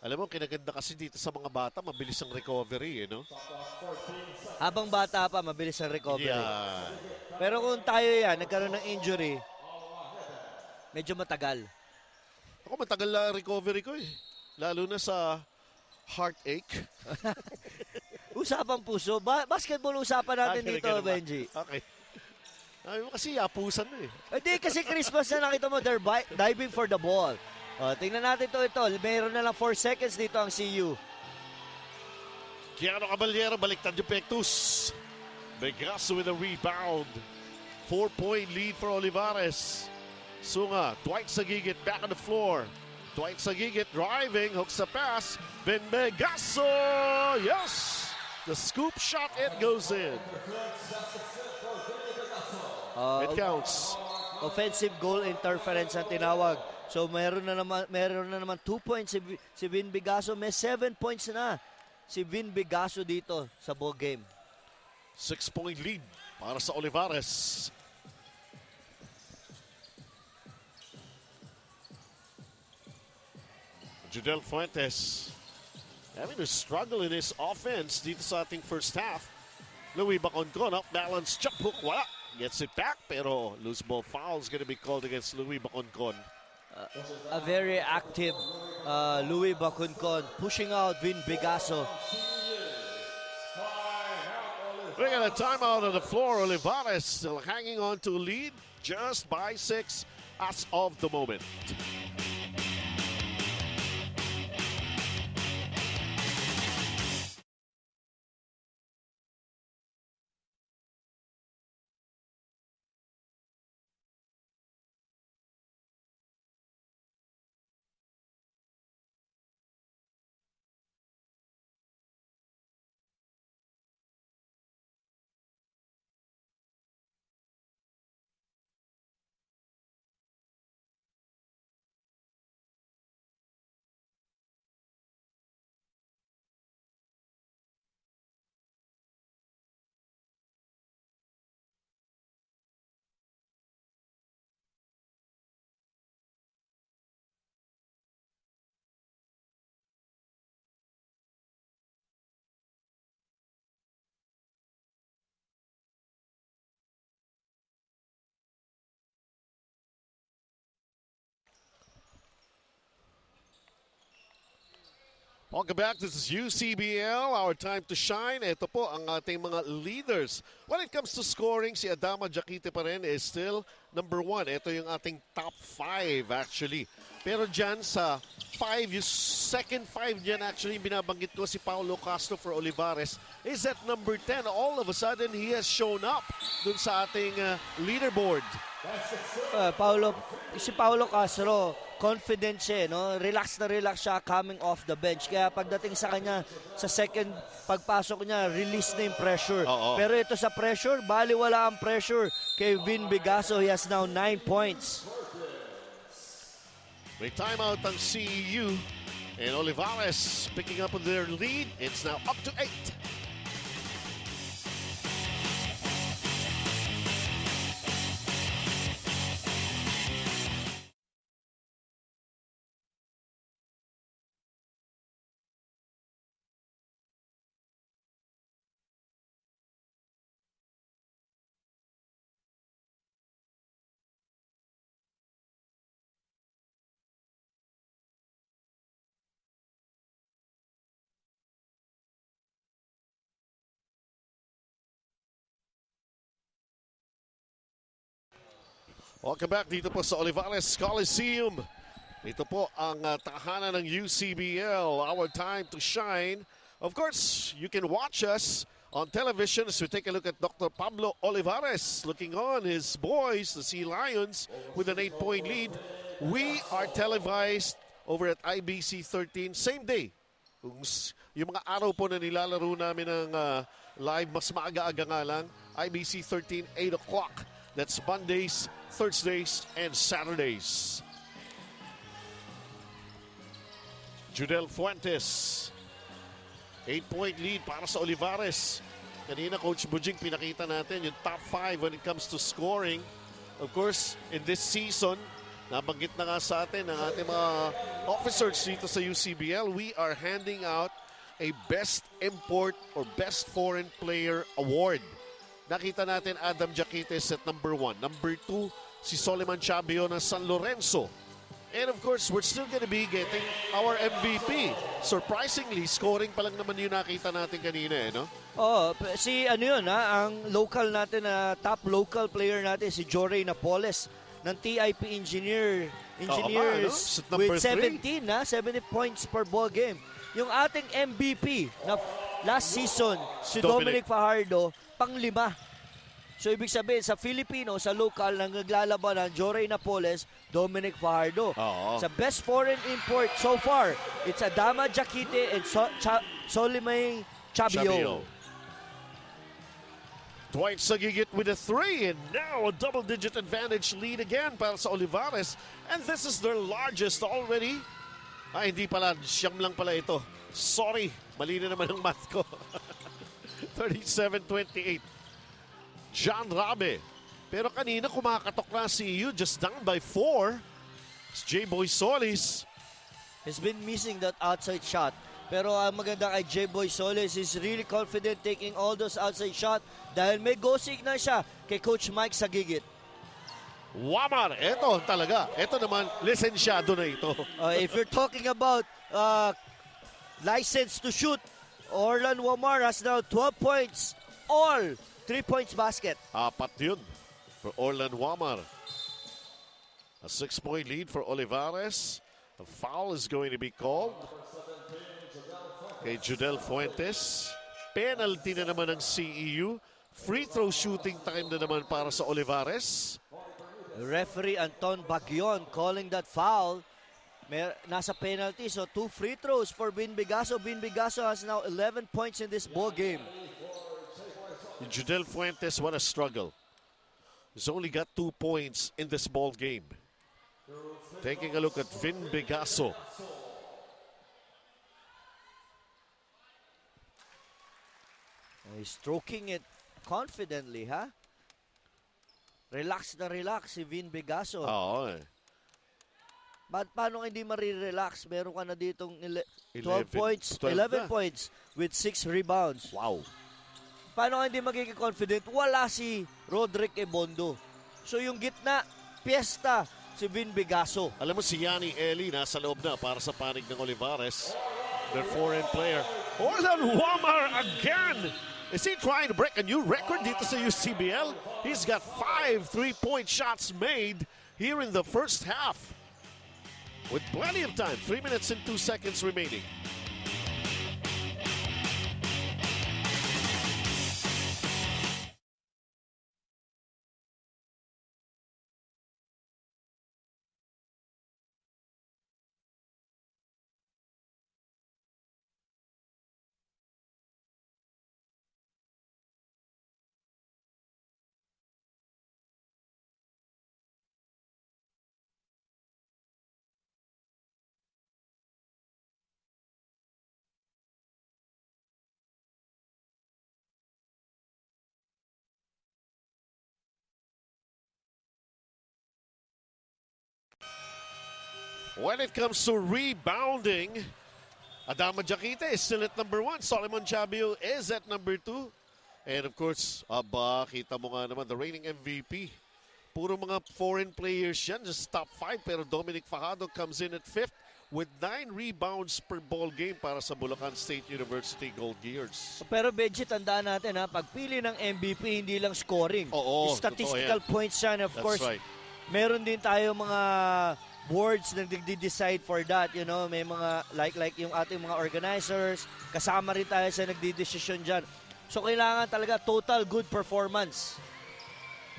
Alam mo, kinaganda kasi dito sa mga bata, mabilis ang recovery, no? Habang bata pa, mabilis ang recovery. Yeah. Pero kung tayo yan, nagkaroon ng injury, medyo matagal. Ako matagal na recovery ko eh. Lalo na sa heartache. Usapang puso. Basketball usapan natin Actually, dito, ganun ba? Benji. Okay. Ay mo kasi yapusan na eh. Hindi, kasi Christmas na nakita mo, they're diving for the ball. Tingnan natin ito. Mayroon na lang 4 seconds dito ang CU. Keanu Caballero, baliktad yung Pectus. Begaso with a rebound. 4-point lead for Olivarez. Sunga, Dwight Sagigit back on the floor. Dwight Sagigit driving, hooks the pass. Ben Begaso, yes! The scoop shot, it goes in. It counts. Offensive goal interference ang tinawag. So meron na naman 2 points si Vin Bigaso. May 7 points na si Vin Bigaso dito sa ball game. 6-point lead para sa Olivarez. Judel Fuentes having to struggle in his offense dito sa ating first half. Louis Baconcon up balance, chop hook, wala. Gets it back, pero loose ball foul is going to be called against Louis Baconcon. A very active Louis Baconcon pushing out Vin Bigaso. We got a timeout on the floor. Olivarez still hanging on to a lead just by 6 as of the moment. Welcome back. This is UCBL, our time to shine. Ito po ang ating mga leaders. When it comes to scoring, si Adama Jaquite pa rin is still number 1. Ito yung ating top 5 actually. Pero dyan sa 5, yung second 5 dyan actually, binabanggit ko si Paulo Castro for Olivarez, is at number 10. All of a sudden, he has shown up dun sa ating leaderboard. Si Paulo Castro, confident siya, no? Relax na relax siya coming off the bench. Kaya pagdating sa kanya sa second pagpasok niya, release na yung pressure. Pero ito sa pressure, baliwala ang pressure kay Vin Bigaso. He has now 9 points. May timeout ang CEU, and Olivarez picking up on their lead. It's now up to 8. Welcome back dito po sa Olivarez Coliseum. Ito po ang tahanan ng UCBL, our time to shine. Of course, you can watch us on television as we take a look at Dr. Pablo Olivarez looking on his boys, the Sea Lions, with an 8-point lead. We are televised over at IBC 13, same day. Yung mga araw po na nilalaro namin ng live, mas maaga-aga nga lang. IBC 13, 8 o'clock. That's Mondays, Thursdays, and Saturdays. Judel Fuentes. 8-point lead para sa Olivarez. Kanina, Coach Bujing, pinakita natin yung top 5 when it comes to scoring. Of course, in this season, nabanggit na nga sa atin ng ating mga officers dito sa UCBL, we are handing out a Best Import or Best Foreign Player Award. Nakita natin Adam Jaquites at number 1. Number 2, si Soliman Chabio ng San Lorenzo. And of course, we're still gonna be getting our MVP. Surprisingly, scoring pa lang naman yung nakita natin kanina, no? Si ang local natin na top local player natin, si Joray Napoles ng TIP Engineers with 17, 70 points per ball game. Yung ating MVP na last season, si Dominic Fajardo, pang-5. So, ibig sabihin, sa Filipino, sa local, nang naglalaban ng Joray Napoles, Dominic Fajardo. Sa best foreign import so far, it's Adama Jaquite and Solimay Chabio. Dwight Sagigit with a 3, and now a double-digit advantage lead again para sa Olivarez. And this is their largest already. Hindi pala, siyam lang pala ito. Sorry, mali na naman ang math ko. 37-28. John Rabe. Pero kanina kumakatok na si CEU, just down by 4. It's J-Boy Solis. He's been missing that outside shot. Pero ang maganda kay J-Boy Solis is really confident taking all those outside shot dahil may go signal siya kay Coach Mike Sagigit. Wamar, eto talaga. Eto naman, lisensyado na ito. If you're talking about license to shoot, Orlan Wamar has now 12 points. All 3 points basket. 4 yun for Orlan Wamar. A 6-point lead for Olivarez. A foul is going to be called kay Judel Fuentes. Penalty na naman ng CEU. Free throw shooting time na naman para sa Olivarez. Referee Anton Bagyon calling that foul. Nasa penalty, so 2 free throws for Vin Bigaso. Vin Bigaso has now 11 points in this ball game. Judel Fuentes, what a struggle. He's only got 2 points in this ball game. Taking a look at Vin Bigaso. He's stroking it confidently, ha? Relax na relax si Vin Bigaso. Oo eh. Paano hindi marirelax? Meron ka na ditong 11 points with 6 rebounds. Wow. Paano hindi magiging confident? Wala si Roderick Ebondo. So yung gitna, piyesta si Vin Bigaso. Alam mo si Yanni Eli nasa loob na para sa panig ng Olivarez. their foreign player. Orlan Wamar again. Is he trying to break a new record dito sa UCBL? He's got 5 3-point shots made here in the first half. With plenty of time, 3 minutes and 2 seconds remaining. When it comes to rebounding, Adama Jaquita is still at number 1. Solomon Chabio is at number 2. And of course, kita mo nga naman, the reigning MVP. Puro mga foreign players yan, just top 5. Pero Dominic Fajardo comes in at 5th with 9 rebounds per ball game para sa Bulacan State University Gold Gears. Pero Benji, tandaan natin pagpili ng MVP, hindi lang scoring. Oo, statistical points yan. Of course, right. Meron din tayo mga boards na nagdi-decide for that, you know, may mga like yung ating mga organizers, kasama rin tayo sa nagdi-decision dyan. So kailangan talaga total good performance.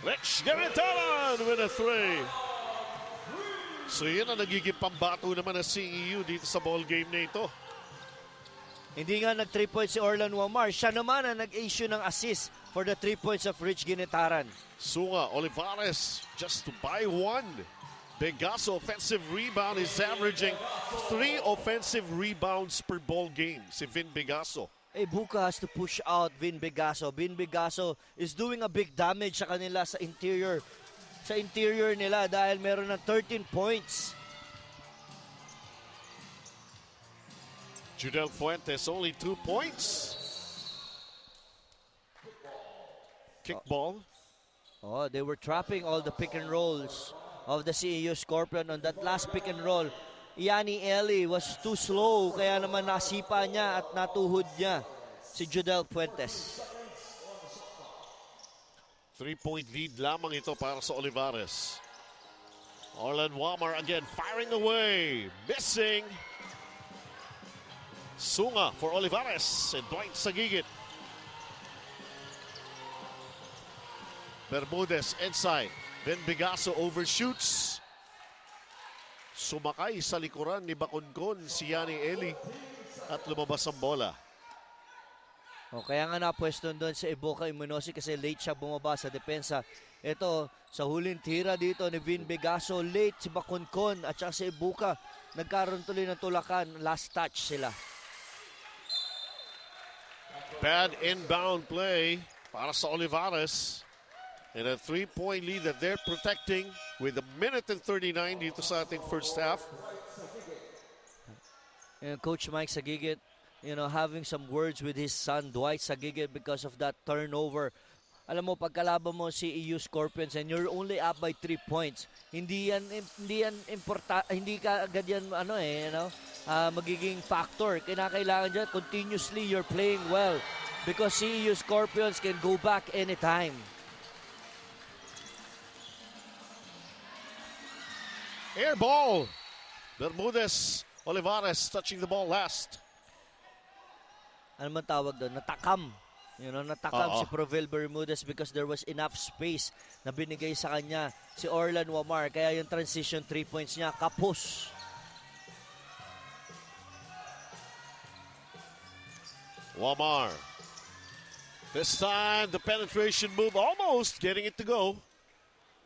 Lex Gavitan with a 3. So yun ang nagiging pambato naman ng CEU dito sa ball game na ito. Hindi nga nag 3 points si Orlan Wamar, siya naman ang nag-issue ng assist for the 3 points of Rich Ginitaran. Sunga Olivarez just to buy 1. Begaso offensive rebound is averaging 3 offensive rebounds per ball game. Si Vin Begaso. Buka has to push out Vin Begaso. Vin Begaso is doing a big damage sa kanila sa interior. Sa interior nila dahil meron ng 13 points. Judel Fuentes only 2 points. Kickball. Oh, they were trapping all the pick and rolls of the CEU Scorpion on that last pick and roll. Yanni Eli was too slow, kaya naman nasipa niya at natuhod niya si Judel Fuentes. 3-point lead lamang ito para sa Olivarez. Orlan Wamar again firing away. Missing. Sunga for Olivarez and Dwight Sagigit. Bermudez inside. Then Begaso overshoots. Sumakay sa likuran ni Baconcon si Yanni Eli at lumabas ang bola. Kaya nga napwesto doon sa Iboka Immunosi kasi late siya bumaba sa depensa. Ito, sa huling tira dito ni Vin Begaso, late si Baconcon at saka si Iboka. Nagkaroon tuloy ng tulakan, last touch sila. Bad inbound play para sa Olivarez. And a 3-point lead that they're protecting with 1:39 dito sa ating first half. And Coach Mike Sagigit, you know, having some words with his son Dwight Sagigit because of that turnover. Alam mo, pagkalaban mo si EU Scorpions and you're only up by 3 points, hindi ka agad yan magiging factor. Kinakailangan dyan, continuously you're playing well because CEU Scorpions can go back anytime. Air ball. Bermudez, Olivarez touching the ball last. Ano man tawag doon? Natakam. You know, natakam si Provel Bermudez because there was enough space na binigay sa kanya si Orlan Wamar. Kaya yung transition 3 points niya, kapos. Wamar. This time, the penetration move almost getting it to go.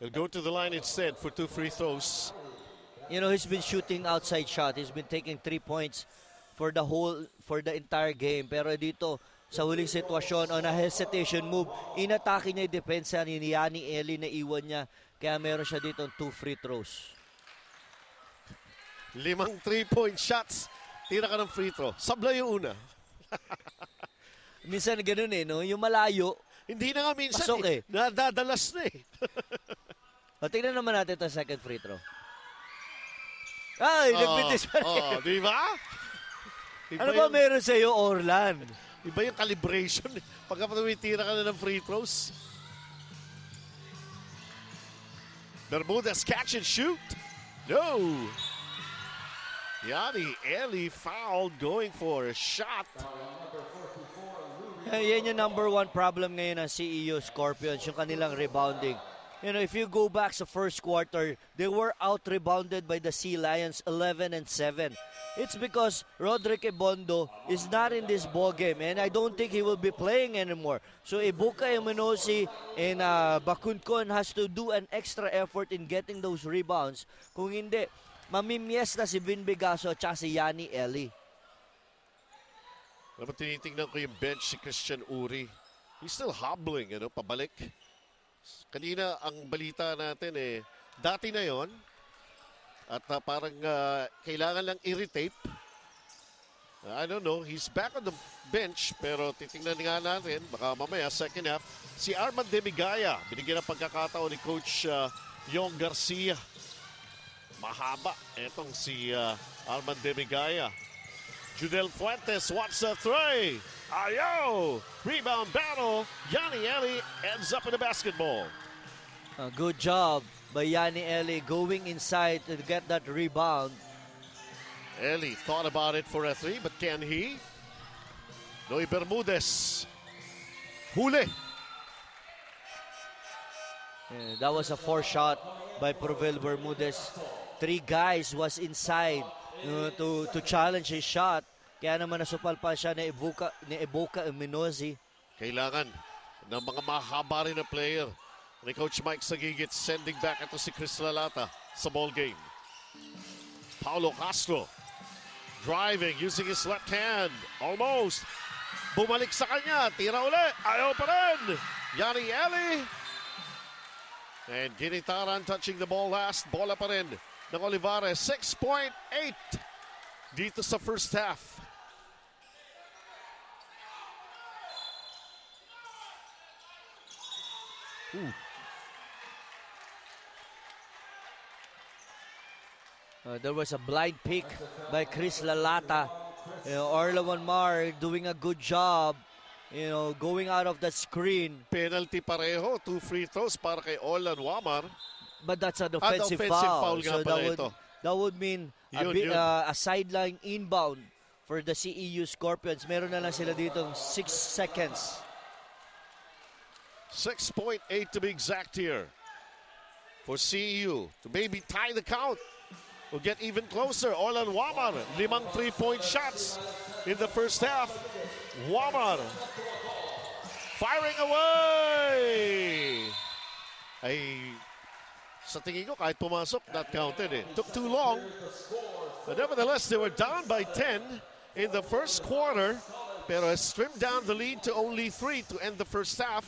He'll go to the line instead for 2 free throws. You know, he's been shooting outside shot. He's been taking 3 points for the entire game. Pero dito, sa huling sitwasyon, on a hesitation move, inatake niya yung depensa ni Yanni Eli na iwan niya. Kaya meron siya dito 2 free throws. 5 3-point shots. Tira ka ng free throw. Sablay yung una. Minsan ganun no? Yung malayo, Hindi na nga minsan pasok nadadalas na O, tingnan naman natin ito second free throw. Ay, nagpitis pa rin. Di ba? Iba Ano ba yung, meron sa'yo, Orlan? iba yung calibration. Pagka tumitira ka na ng free throws. Bermudez catch and shoot. No. Yanni Eli fouled going for a shot. Yan yung number one problem ngayon ng CEU Scorpions, yung kanilang rebounding. You know, if you go back sa first quarter, they were out-rebounded by the Sea Lions 11-7. It's because Roderick Ebondo is not in this ball game, and I don't think he will be playing anymore. So Ibuka Eminosi and Bakunkon has to do an extra effort in getting those rebounds. Kung hindi, mamimiyes na si Vin Bigaso at si Yanni Eli. Dapat tinitingnan ko yung bench si Christian Uri. He's still hobbling, pabalik. Kanina ang balita natin dati na yon at parang kailangan lang i-retape. I don't know, he's back on the bench pero titingnan nga natin, baka mamaya second half. Si Armand Demigaya, binigyan ng pagkakataon ni Coach Yong Garcia. Mahaba etong si Armand Demigaya. Judel Fuentes wants a three. Ayaw! Rebound battle. Yanni Eli ends up in the basketball. Good job by Yanni Eli going inside to get that rebound. Eli thought about it for a three, but can he? Noy Bermudez. Huli. That was a 4 shot by Provel Bermudez. 3 guys was inside to challenge his shot. Kaya naman nasupal pa siya ni Ibuka Eminosi. Kailangan ng mga mahaba rin na player ni Coach Mike Sagigit sending back ito si Chris Lalata sa ball game. Paulo Castro driving using his left hand. Almost. Bumalik sa kanya. Tira uli. Ayaw pa rin. Yanni Eli. And Ginitaran touching the ball last. Bola pa rin ng Olivarez. 6.8 dito sa first half. There was a blind pick by Chris Lalata. Orla Wanmar doing a good job, going out of the screen. Penalty pareho, 2 free throws para kay Orlan Wamar. But that's an offensive foul. So that would mean a sideline inbound for the CEU Scorpions. Meron na lang sila dito 6 seconds. 6.8 to be exact here for CEU to maybe tie the count or get even closer. Orlan Wamar, 5 3-point shots in the first half. Wamar firing away. Sa tingin ko kahit pumasok, not counted. Took too long. But nevertheless, they were down by 10 in the first quarter, pero has trimmed down the lead to only 3 to end the first half.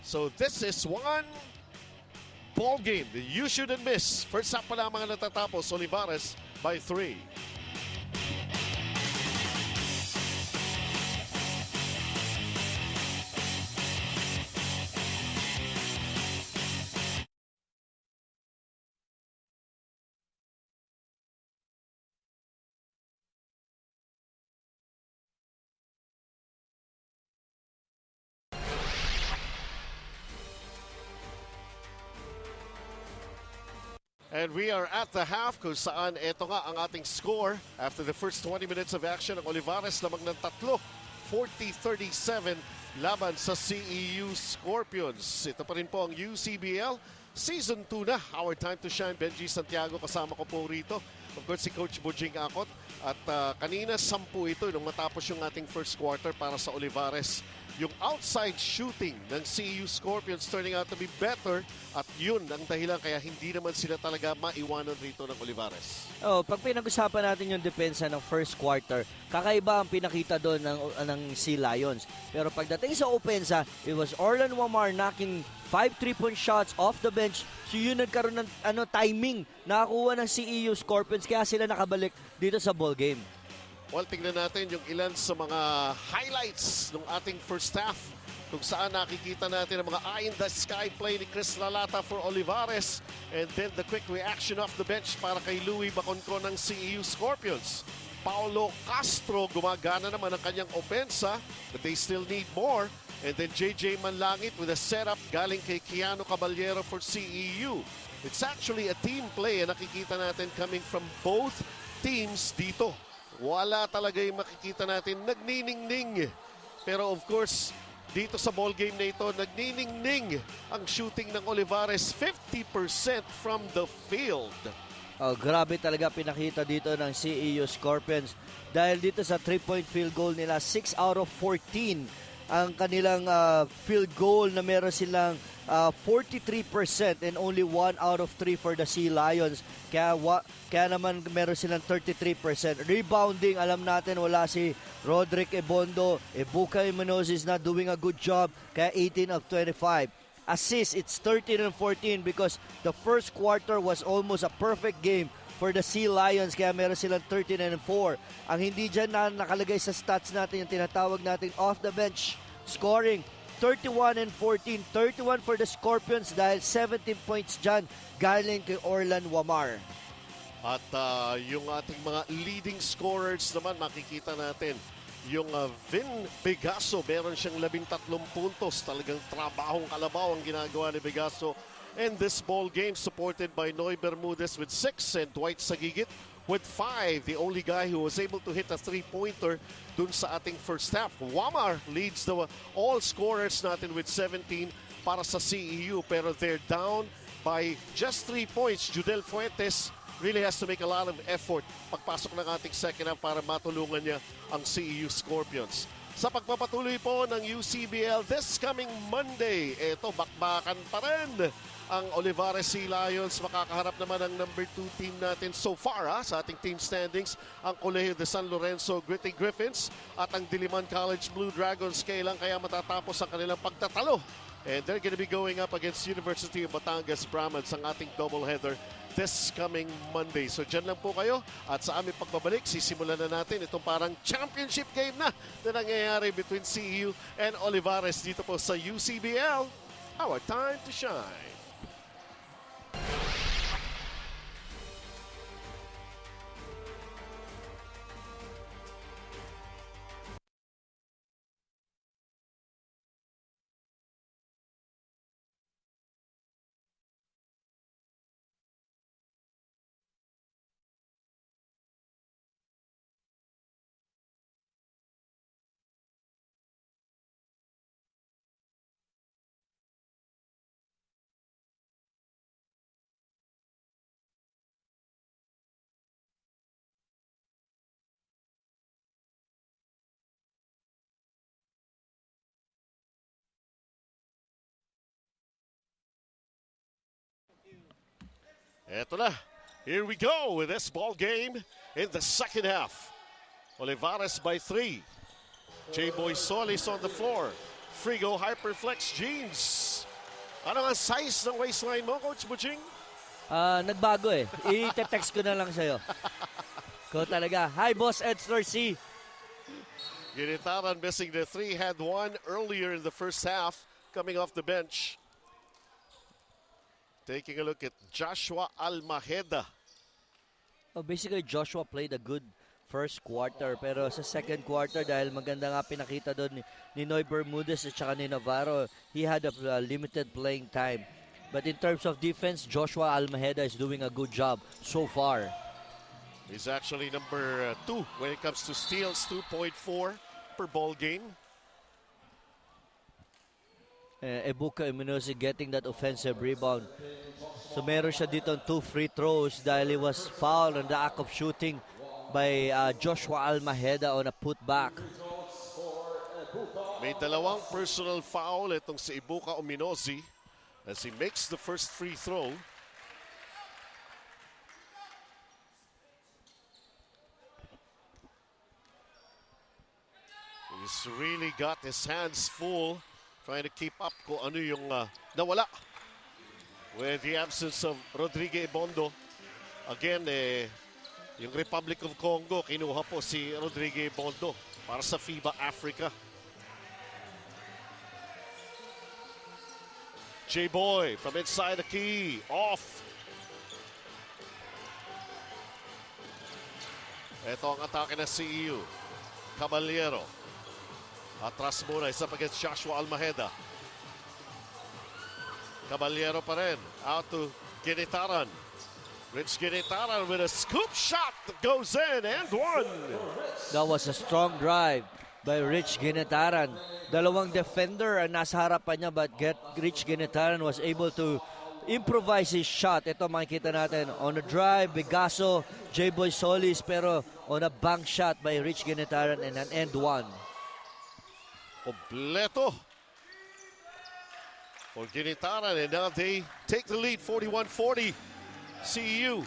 So this is one ball game that you shouldn't miss. First half pa lamang ang natatapos, Olivarez by 3. And we are at the half kung saan ito nga ang ating score. After the first 20 minutes of action, ang Olivarez lamang ng 3, 40-37 laban sa CEU Scorpions. Ito pa rin po ang UCBL Season 2 na. Our time to shine. Benji Santiago kasama ko po rito. Of course, si Coach Bujing Akot. At kanina 10 ito nung matapos yung ating first quarter para sa Olivarez. Yung outside shooting ng CEU Scorpions turning out to be better at yun ang dahilan kaya hindi naman sila talaga maiwanan rito ng Olivarez. Pag pinag-usapan natin yung depensa ng first quarter, kakaiba ang pinakita doon ng Sea Lions. Pero pagdating sa opensa, it was Orlan Wamar knocking 5 3-point shots off the bench. So yun nagkaroon ng timing nakakuha ng CEU Scorpions kaya sila nakabalik dito sa ball game. Well, tingnan natin yung ilan sa mga highlights ng ating first half kung saan nakikita natin ang mga eye-in-the-sky play ni Chris Lalata for Olivarez and then the quick reaction off the bench para kay Louie Baconcon ng CEU Scorpions. Paulo Castro, gumagana naman ang kanyang opensa, but they still need more. And then JJ Manlangit with a setup galing kay Keanu Caballero for CEU. It's actually a team play and nakikita natin coming from both teams dito. Wala talaga yung makikita natin nagniningning. Pero of course, dito sa ball game na ito, nagniningning ang shooting ng Olivarez, 50% from the field. Oh, grabe talaga pinakita dito ng CEU Scorpions. Dahil dito sa 3-point field goal nila, 6 out of 14 ang kanilang field goal na meron silang 43% and only 1 out of 3 for the Sea Lions. Kaya naman meron silang 33%. Rebounding, alam natin wala si Roderick Ebondo. Ebuka Munoz is not doing a good job. Kaya 18 of 25. Assist, it's 13 and 14 because the first quarter was almost a perfect game for the Sea Lions, kaya meron silang 13 and 4. Ang hindi dyan na nakalagay sa stats natin, yung tinatawag natin off the bench scoring, 31 and 14. 31 for the Scorpions dahil 17 points dyan galing kay Orlan Wamar. At yung ating mga leading scorers naman, makikita natin yung Vin Begaso, meron siyang 13 puntos. Talagang trabahong kalabaw ang ginagawa ni Begaso in this ball game, supported by Noy Bermudez with 6 and Dwight Sagigit with 5. The only guy who was able to hit a 3-pointer dun sa ating first half. Wamar leads the all scorers natin with 17 para sa CEU, pero they're down by just 3 points. Judel Fuentes really has to make a lot of effort pagpasok ng ating second half para matulungan niya ang CEU Scorpions. Sa pagpapatuloy po ng UCBL this coming Monday, eto bakbakan pa rin ang Olivarez Sea Lions. Makakaharap naman ang number 2 team natin so far sa ating team standings, ang Colegio de San Lorenzo Gritty Griffins at ang Diliman College Blue Dragons. Kailan kaya matatapos ang kanilang pagtatalo? And they're going to be going up against University of Batangas Brahmans, ang ating doubleheader this coming Monday. So dyan lang po kayo at sa aming pagbabalik, sisimulan na natin itong parang championship game na nangyayari between CEU and Olivarez dito po sa UCBL. Our time to shine. Eto na. Here we go with this ball game in the second half. Olivarez by 3. J-Boy Solis on the floor. Frigo Hyperflex jeans. Ano ang size ng waistline mo, Coach Butching? Nagbago eh. I-text ko na lang sa'yo. Ko talaga. Hi, Boss Edster C. Ginitaran missing the 3, had 1 earlier in the first half coming off the bench. Taking a look at Joshua Almajeda. Oh, basically, Joshua played a good first quarter. Pero sa second quarter, dahil maganda nga pinakita doon ni Noy Bermudez at saka ni Navarro, he had a limited playing time. But in terms of defense, Joshua Almajeda is doing a good job so far. He's actually number 2 when it comes to steals, 2.4 per ball game. Ebuka Munoz getting that offensive rebound. So meron siya dito 2 free throws dahil he was fouled on the act of shooting by Joshua Almajeda on a putback. May 2 personal foul itong si Ebuka Uminozi as he makes the first free throw. He's really got his hands full trying to keep up kung ano yung nawala with the absence of Rodrigue Ebondo. Again, yung Republic of Congo, kinuha po si Rodrigue Ebondo para sa FIBA Africa. J-Boy from inside the key, off. Ito ang atake ng CEU. Caballero. Atras muna, isa pa against Joshua Almaheda. Caballero pa rin. Out to Ginitaran. Rich Ginitaran with a scoop shot that goes in and one. That was a strong drive by Rich Ginitaran. Dalawang defender ang nasa harapan niya, but Rich Ginitaran was able to improvise his shot. Ito makikita natin on a drive, Bigaso, J-Boy Solis, pero on a bank shot by Rich Ginitaran and an end one. Completo for Ginitaran, and now they take the lead 41-40 CEU.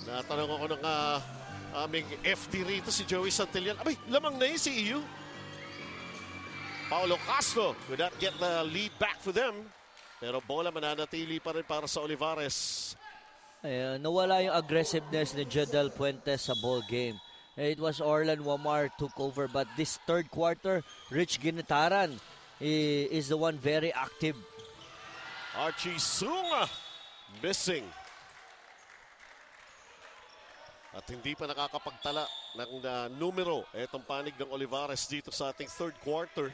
Natanong ako ng aming FD rito, si Joey Santillan. Abay, lamang na yung CEU. Paulo Castro could not get the lead back for them. Pero bola mananatili pa rin para sa Olivarez. Nawala yung aggressiveness ni Jadel Puentes sa ball game. It was Orlan Wamar took over, but this third quarter, Rich Ginitaran is the one very active. Archie Sunga missing. At hindi pa nakakapagtala ng numero etong panig ng Olivarez dito sa ating third quarter.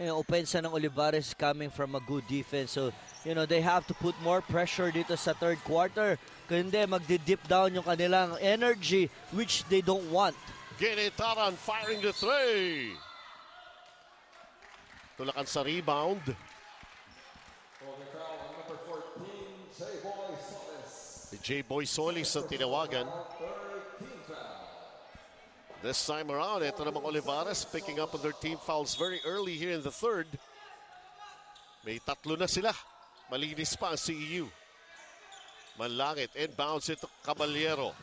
Opensa ng Olivarez coming from a good defense. So, they have to put more pressure dito sa third quarter. Kung hindi, magdi-dip down yung kanilang energy, which they don't want. Ginitaran firing the three. Tulakan sa rebound. Si J-Boy Solis ang tinawagan. This time around, ito namang Olivarez picking up on their team fouls very early here in the third. May tatlo na sila. Malinis pa ang CEU. Manlangit, inbounds ito Caballero.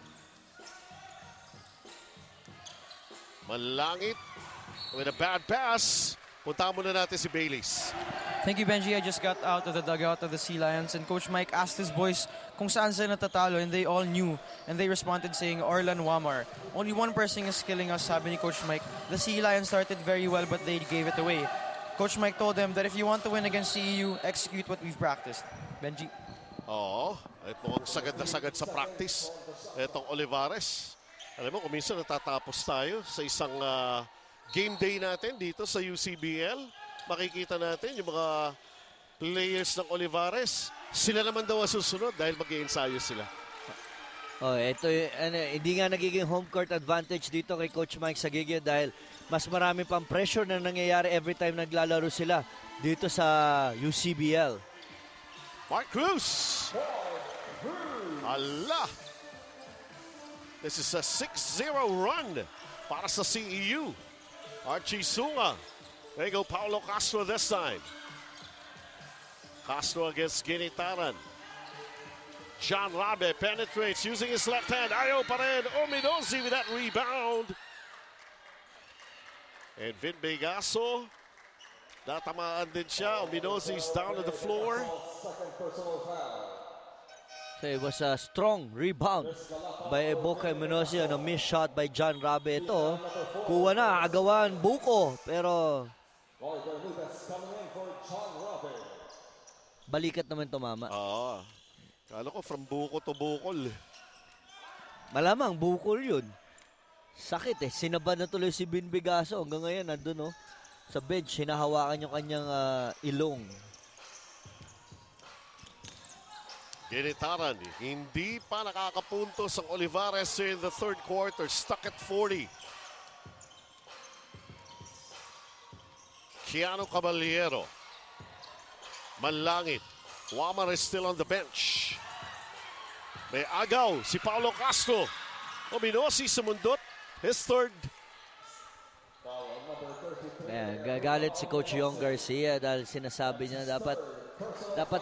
Manlangit with a bad pass. Punta muna natin si Baylis. Thank you, Benji. I just got out of the dugout of the Sea Lions, and Coach Mike asked his boys kung saan sila natatalo, and they all knew. And they responded saying, Orlan Wamar. Only one person is killing us, sabi ni Coach Mike. The Sea Lions started very well, but they gave it away. Coach Mike told them that if you want to win against CEU, execute what we've practiced. Benji? Oo, at mukhang sagad na sagad sa practice. Itong Olivarez. Alam mo, kung minsan natatapos tayo sa isang game day natin dito sa UCBL. Makikita natin yung mga players ng Olivarez. Sila naman daw ang susunod dahil mag-i-ensayo sila. Ito hindi nga nagiging home court advantage dito kay Coach Mike Sagigio dahil mas marami pang pressure na nangyayari every time naglalaro sila dito sa UCBL. Mark Cruz. Ala. This is a 6-0 run para sa CEU. Archie Sunga. There you go, Paulo Castro this time. Castro against Ginitaran. John Rabe penetrates using his left hand. Ayaw pa rin. Ominosi with that rebound. And Vin Begaso. Natamaan din siya. Ominosi's down to the floor. So it was a strong rebound by Boca Minosi on a missed shot by John Rabe. Ito, kuha na, agawan, buko. Pero balikat naman tumama. Oo. Kala ko from buko to bukol. Malamang bukol yun. Sakit sinaba na tuloy si Vin Begaso. Hanggang ngayon, nandun sa bench, hinahawakan yung kanyang ilong. Ginitaran, hindi pa nakakapuntos ang Olivarez in the third quarter. Stuck at 40. Keanu Caballero. Manlangit. Wamar is still on the bench. May agaw si Paulo Castro. Ominosi sumundot. His third. Gagalit si Coach Yong Garcia dahil sinasabi niya dapat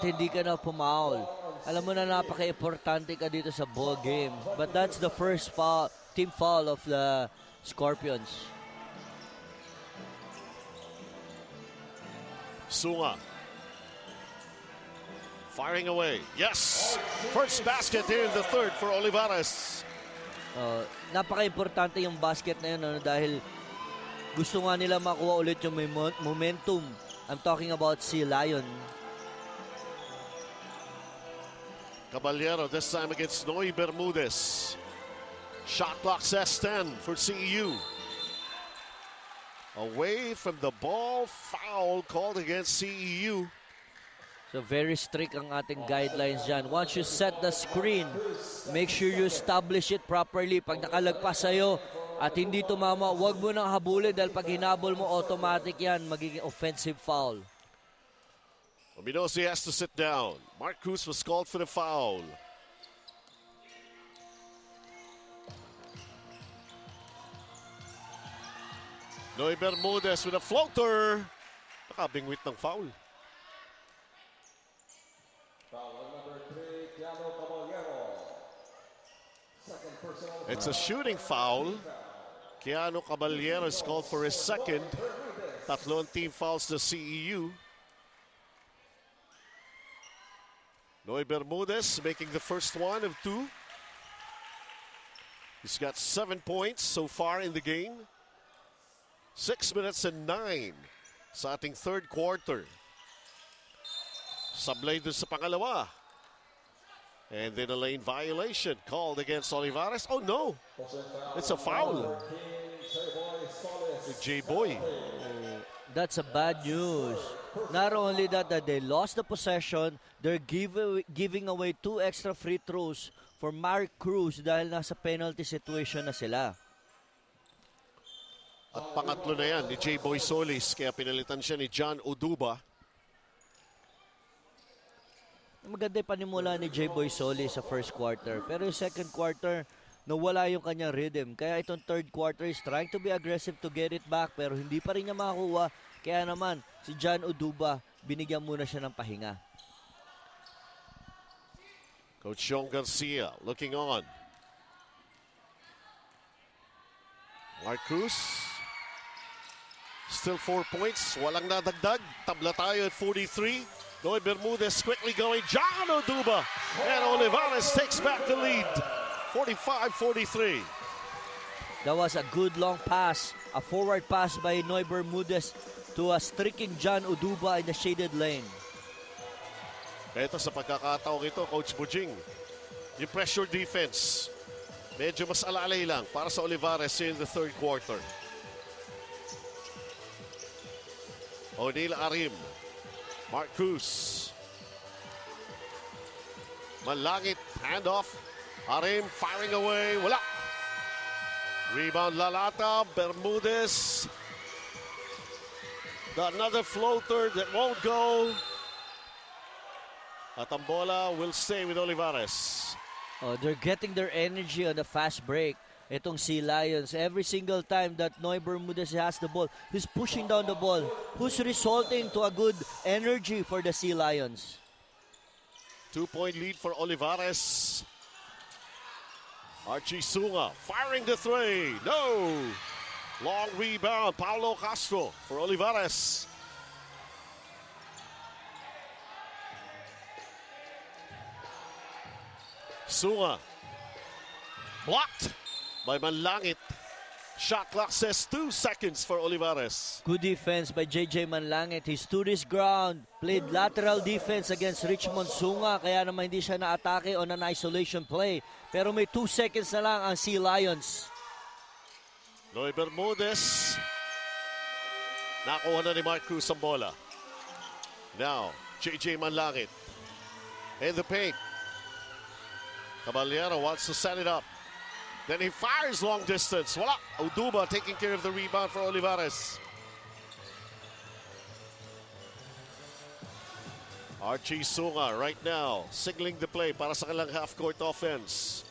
hindi ka na pumaul. Alam mo na napaka-importante ka dito sa ball game. But that's the first foul, team foul of the Scorpions. Sunga. Firing away. Yes! First basket here in the third for Olivarez. Napaka-importante yung basket na yun dahil gusto nga nila makuha ulit yung momentum. I'm talking about Sea Lion. Caballero this time against Noy Bermudez. Shot clock says 10 for CEU. Away from the ball, foul called against CEU. So very strict ang ating guidelines dyan. Once you set the screen, make sure you establish it properly. Pag nakalagpas sa'yo at hindi tumama, huwag mo nang habulin dahil pag hinabol mo, automatic yan, magiging offensive foul. Ominosi has to sit down. Mark Cruz was called for the foul. Noy Bermudez with a floater. Nakabingwit ng foul. It's a shooting foul. Keanu Caballero is called for his second. Tatlo ang team fouls the CEU. Noy Bermudez making the first one of two. He's got 7 points so far in the game. 6 minutes and 9 sa ating third quarter. Sablay dun sa pangalawa. And then a lane violation called against Olivarez. Oh no, it's a foul. J-Boy. That's a bad news. Not only that they lost the possession, they're giving away 2 extra free throws for Mark Cruz dahil nasa penalty situation na sila. At pangatlo na yan ni J-Boy Solis, kaya pinalitan siya ni John Oduba. Maganda yung panimula ni J-Boy Solis sa first quarter. Pero yung second quarter, nawala yung kanyang rhythm. Kaya itong third quarter is trying to be aggressive to get it back, pero hindi pa rin niya makakuha. Kaya naman, si John Oduba, binigyan muna siya ng pahinga. Coach Sean Garcia looking on. Mark Cruz. Still 4 points. Walang nadagdag. Tabla tayo at 43. Noy Bermudez quickly going. John Oduba. And Olivarez takes back the lead. 45-43. That was a good long pass. A forward pass by Noy Bermudez to a streaking John Oduba in the shaded lane. Ito sa pagkakataong ito, Coach Bujing. Yung pressure defense. Medyo mas alalay lang para sa Olivarez in the third quarter. O'Neal Arim. Mark Cruz. Malangit. Handoff. Arim firing away. Wala. Rebound Lalata. Bermudez. Another floater that won't go. At ang bola will stay with Olivarez. Oh, they're getting their energy on the fast break. Itong Sea Lions, every single time that Noy Bermudez has the ball, he's pushing down the ball, who's resulting to a good energy for the Sea Lions. 2-point lead for Olivarez. Archie Sunga firing the three. No! Long rebound. Paulo Castro for Olivarez. Sunga. Blocked by Manlangit. Shot clock says 2 seconds for Olivarez. Good defense by JJ Manlangit. He stood his ground, played lateral defense against Richmond Sunga, kaya naman hindi siya na-atake on an isolation play. Pero may 2 seconds na lang ang Sea Lions. Noy Bermudez. Nakuha na ni Mark Cruz ang bola. Now, JJ Manlangit. In the paint. Caballero wants to set it up. Then he fires long distance. Wala. Oduba taking care of the rebound for Olivarez. Archie Sunga right now signaling the play para sa kanilang half-court offense.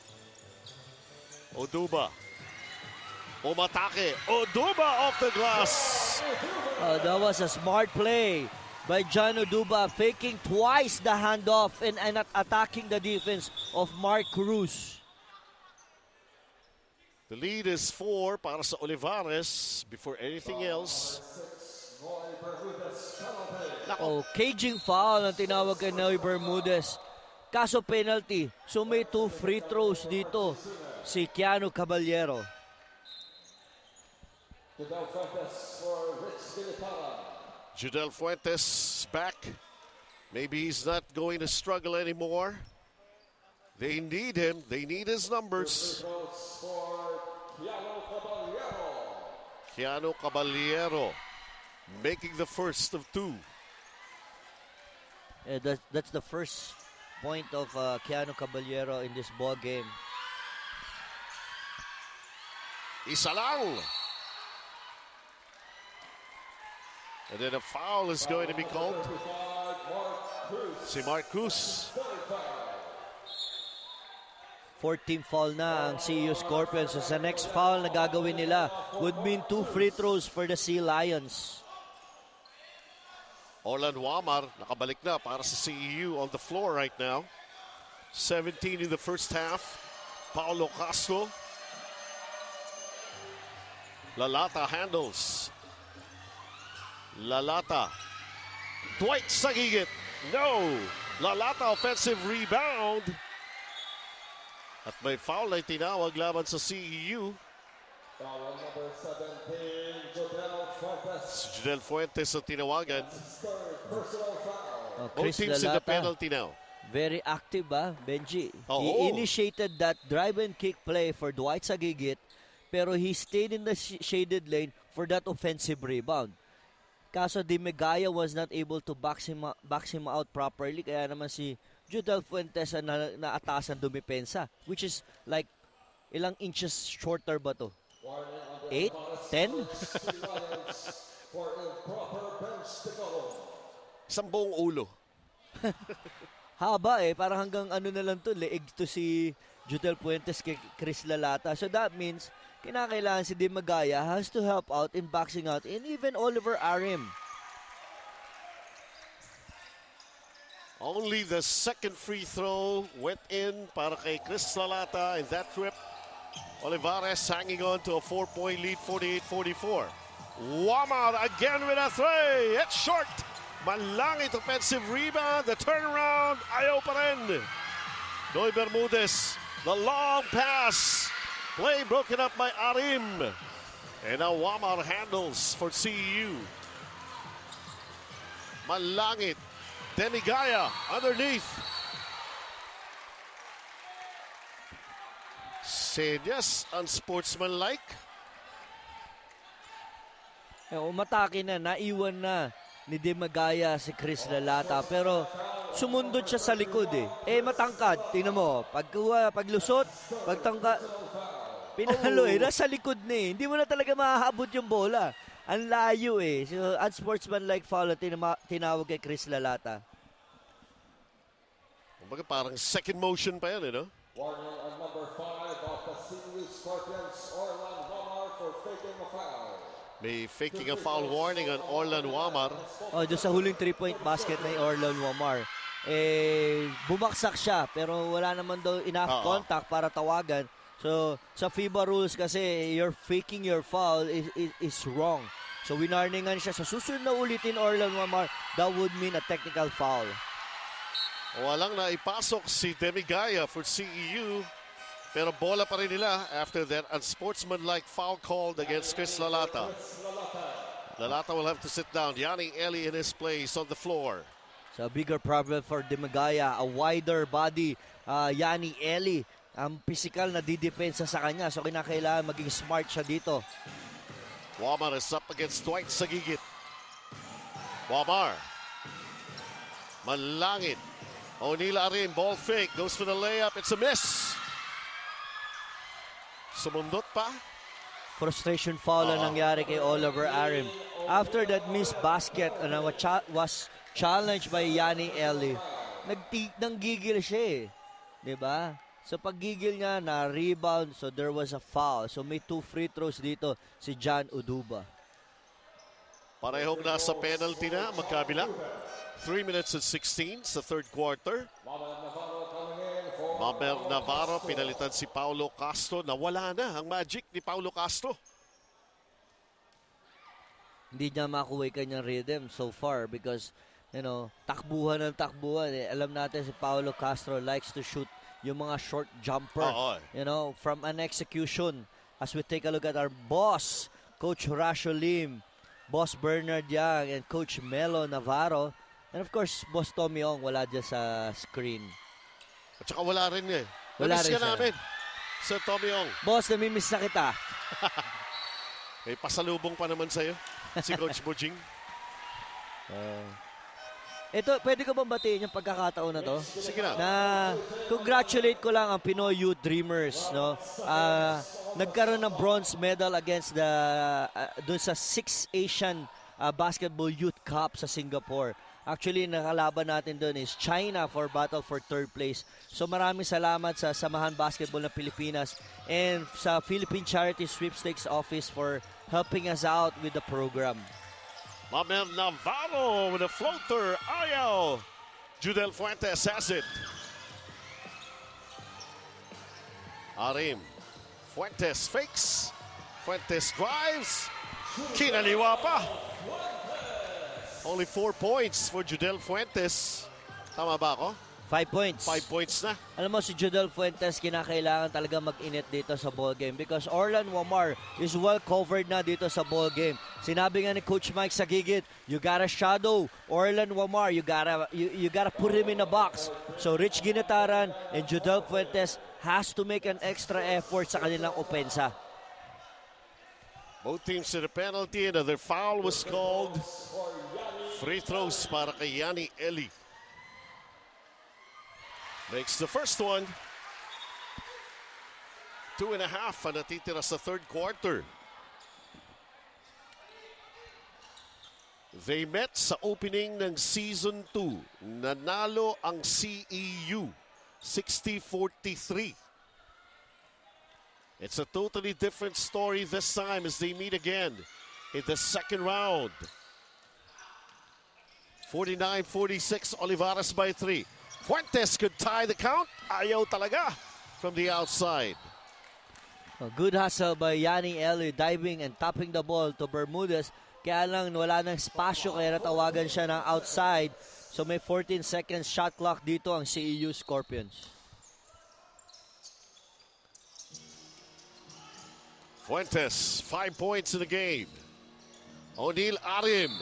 Oduba. Umatake. Oduba off the glass. That was a smart play by John Oduba, faking twice the handoff and attacking the defense of Mark Cruz. The lead is 4 para sa Olivarez. Before anything else. Oh, caging foul ang tinawag kay Noy Bermudez. Kaso penalty. So may 2 free throws dito si Keanu Caballero. Judel Fuentes back. Maybe he's not going to struggle anymore. They need him. They need his numbers. Keanu Caballero making the first of 2. That's the first point of Keanu Caballero in this ball game. Isa lang. And then a foul is going to be called. Si Mark Cruz. 14th foul na ang CEU Scorpions. So sa next foul na gagawin nila would mean 2 free throws for the Sea Lions. Orlan Wamar nakabalik na para sa CEU on the floor right now. 17 in the first half. Paulo Castro. Lalata handles. Lalata. Dwight Sagigit. No. Lalata offensive rebound. At may foul ay tinawag laban sa CEU. Si Judel Fuentes ang tinawagan. Both Chris teams in the Lalata, penalty now. very active Benji. Oo. He initiated that drive and kick play for Dwight Sagigit, pero he stayed in the shaded lane for that offensive rebound. Kaso Di Megaya was not able to box him out properly, kaya naman si Judel Fuentes na naatasan dumipensa, which is like ilang inches shorter ba to? 8? 10? Isang buong ulo. Haba parang hanggang ano na lang to, leeg to si Judel Fuentes kay Chris Lalata. So that means kinakailangan si Di Megaya has to help out in boxing out, and even Oliver Arim. Only the second free throw went in para kay Chris Lalata in that trip. Olivarez hanging on to a 4-point lead, 48-44. Wamar again with a three. It's short. Malangit offensive rebound. The turnaround. Ayaw pa rin. Noy Bermudez. The long pass. Play broken up by Arim. And now Wamar handles for CEU. Malangit. Demigaya underneath. Senyas, unsportsmanlike. Umatake na, naiwan na ni Di Megaya si Chris Lalata, pero sumundot siya sa likod matangkad, tingnan mo, paglusot, pagtangka, pinalo nasa likod na hindi mo na talaga mahahabot yung bola. Ang layo So, unsportsmanlike foul ang tinawag kay Chris Lalata. Kumbaga parang second motion pa yan, no? Warning on number 5 of the CEU Scorpions, Orlan Wamar for faking a foul. May faking a foul warning on Orlan Wamar. Doon sa huling 3-point basket na Orlan Wamar. Bumaksak siya, pero wala naman daw enough contact para tawagan. So, sa FIBA rules kasi, you're faking your foul is wrong. So, winarningan siya. Sa susunod na ulitin Orlan Wamar, that would mean a technical foul. Walang naipasok si Demigaya for CEU. Pero bola pa rin nila after that unsportsmanlike foul called against Chris Lalata. Lalata will have to sit down. Yanni Eli in his place on the floor. So, a bigger problem for Demigaya. A wider body, Yanni Eli. Ang physical na didepensa sa kanya. So, kinakailangan maging smart siya dito. Wamar is up against Dwight Sagigit. Wamar. Malangit. O'Neal Arim, ball fake. Goes for the layup. It's a miss. Sumundot pa. Frustration foul ang nangyari kay Oliver Arim. After that missed basket was challenged by Yanni Eli, nanggigil siya Diba? So paggigil niya, na-rebound, so there was a foul. So may 2 free throws dito si John Uduba. Parehong nasa penalty na, magkabila. 3 minutes and 16 sa third quarter. Mamer Navarro, pinalitan si Paulo Castro. Nawala na ang magic ni Paulo Castro. Hindi niya makuha kanyang rhythm so far because, takbuhan ng takbuhan. Alam natin si Paulo Castro likes to shoot yung mga short jumper, from an execution. As we take a look at our boss, Coach Horacio Lim, Boss Bernard Yang, and Coach Melo Navarro, and of course, Boss Tommy Ong, wala dyan sa screen. At saka wala rin eh. Wala Namiss rin ka siya. namin. Sir Tommy Ong. Boss, namimiss na kita. May pasalubong pa naman sa'yo. Si Coach Bujing. Ito, pwede ko bang batiin yung pagkakataon na to? Sige na. Na congratulate ko lang ang Pinoy Youth Dreamers, no? Nagkaroon ng bronze medal against the doon sa 6 Asian Basketball Youth Cup sa Singapore. Actually, nakalaban natin doon is China for battle for 3rd place. So maraming salamat sa Samahan Basketball ng Pilipinas and sa Philippine Charity Sweepstakes Office for helping us out with the program. Mamel Navarro with a floater. Ayaw. Judel Fuentes has it. Arim. Fuentes fakes. Fuentes drives. Kinaliwa pa. Only 4 points for Judel Fuentes. Tama ba ako? 5 points. 5 points na. Alam mo, si Judel Fuentes, kinakailangan talaga mag-init dito sa ball game because Orlan Wamar is well covered na dito sa ball game. Sinabi nga ni Coach Mike sa gigit, you gotta shadow Orlan Wamar. You gotta put him in a box. So Rich Ginataran and Judel Fuentes has to make an extra effort sa kanilang opensa. Both teams to the penalty. Another foul was called. Free throws para kay Yanni Eli. Makes the first one. 2.5 ang natitira sa third quarter. They met sa opening ng Season 2. Nanalo ang CEU 60-43. It's a totally different story this time as they meet again in the second round. 49-46, Olivarez by 3. Fuentes could tie the count. Ayaw talaga from the outside. A good hustle by Yanni Eli diving and tapping the ball to Bermudez. Kaya lang wala ng spasyo kaya natawagan siya ng outside. So may 14 seconds shot clock dito ang CEU Scorpions. Fuentes, 5 points in the game. O'Neal Arim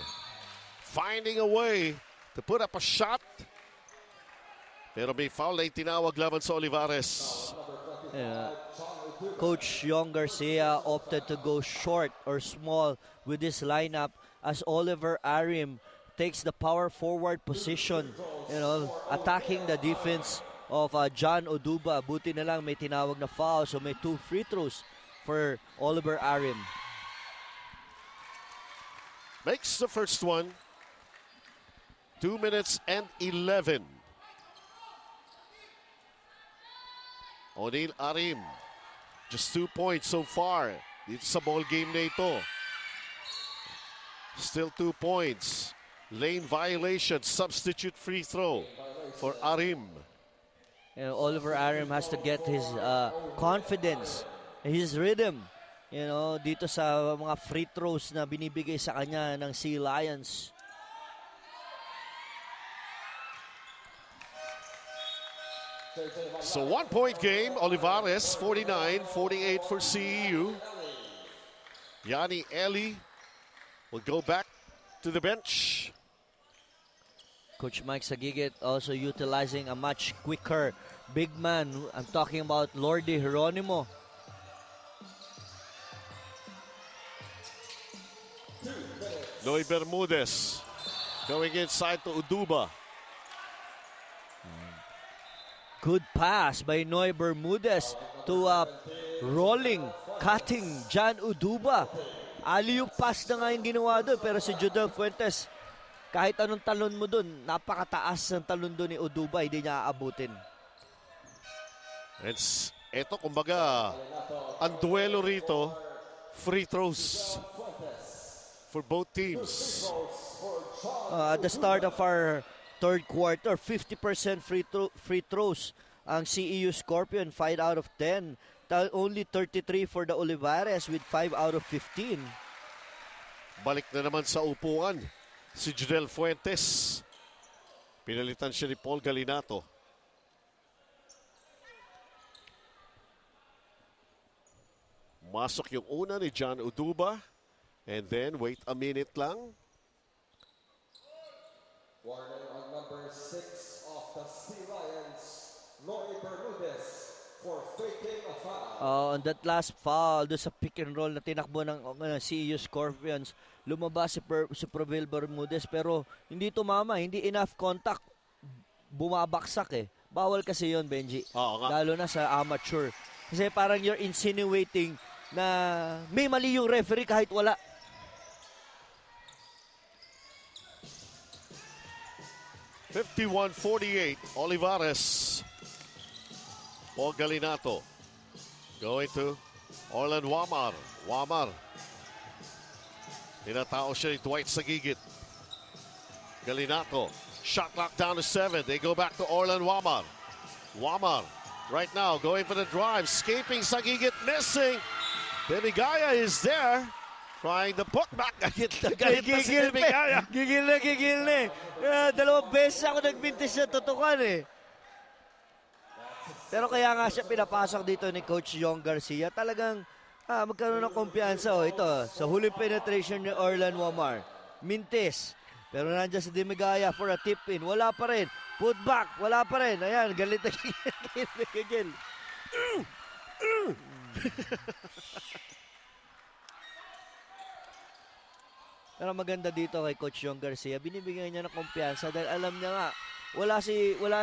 finding a way to put up a shot. Pero may foul na itinawag laban sa Olivarez. Coach Yong Garcia opted to go short or small with this lineup as Oliver Arim takes the power forward position, attacking the defense of John Oduba. Buti na lang may tinawag na foul, so may 2 free throws for Oliver Arim. Makes the first one. 2 minutes and 11. O'Neal Arim, just 2 points so far dito sa ball game na ito. Still 2 points. Lane violation, substitute free throw for Arim. Oliver Arim has to get his confidence, his rhythm, dito sa mga free throws na binibigay sa kanya ng Sea Lions. So 1 point game, Olivarez 49-48 for CEU. Yanni Eli will go back to the bench. Coach Mike Sagigit also utilizing a much quicker big man. I'm talking about Lordy Geronimo. Noy Bermudez going inside to Uduba. Good pass by Noy Bermudez to rolling, cutting John Uduba. Alley-oop pass na nga yung ginawa doon, pero si Judel Fuentes, kahit anong talon mo doon, napakataas ng talon doon ni Uduba, hindi niya aabutin. Ito, kumbaga, ang duelo rito, free throws for both teams. At the start of our third quarter, 50% free throws ang CEU Scorpion, 5 out of 10. Only 33 for the Olivares with 5 out of 15. Balik na naman sa upuan si Judel Fuentes. Pinalitan siya ni Paul Galinato. Masok yung una ni John Uduba. And then, wait a minute lang. Warning on number 6 of the Sea Lions, Noe Bermudez for faking a foul. On that last foul, doon sa pick and roll na tinakbo ng CEU Scorpions, lumabas si Proville Bermudez pero hindi tumama, hindi enough contact. Bumabaksak eh. Bawal kasi yon, Benji. Oo nga. Lalo na sa amateur. Kasi parang you're insinuating na may mali yung referee kahit wala. (51-48) Olivarez. Paul Galinato going to Orlan Wamar. Wamar. Tinatao siya ni Dwight Sagigit. Galinato. Shot clock down to 7. They go back to Orlan Wamar. Wamar right now going for the drive. Escaping Sagigit. Missing. Demigaya is there. Trying the putback. Galit na si Demigaya. Gigil na eh. Dalawang beses ako nagbintis sa tutukan eh. Pero kaya nga siya pinapasok dito ni Coach Yong Garcia. Talagang magkaroon ng kumpiyansa. Ito, sa huling penetration ni Orlan Wamar. Mintis. Pero nandiyan si Demigaya for a tip-in. Wala pa rin. Putback. Wala pa rin. Ayan, galit na gigil. Pero maganda dito kay Coach Yong Garcia. Binibigyan niya ng kumpiyansa dahil alam niya nga, wala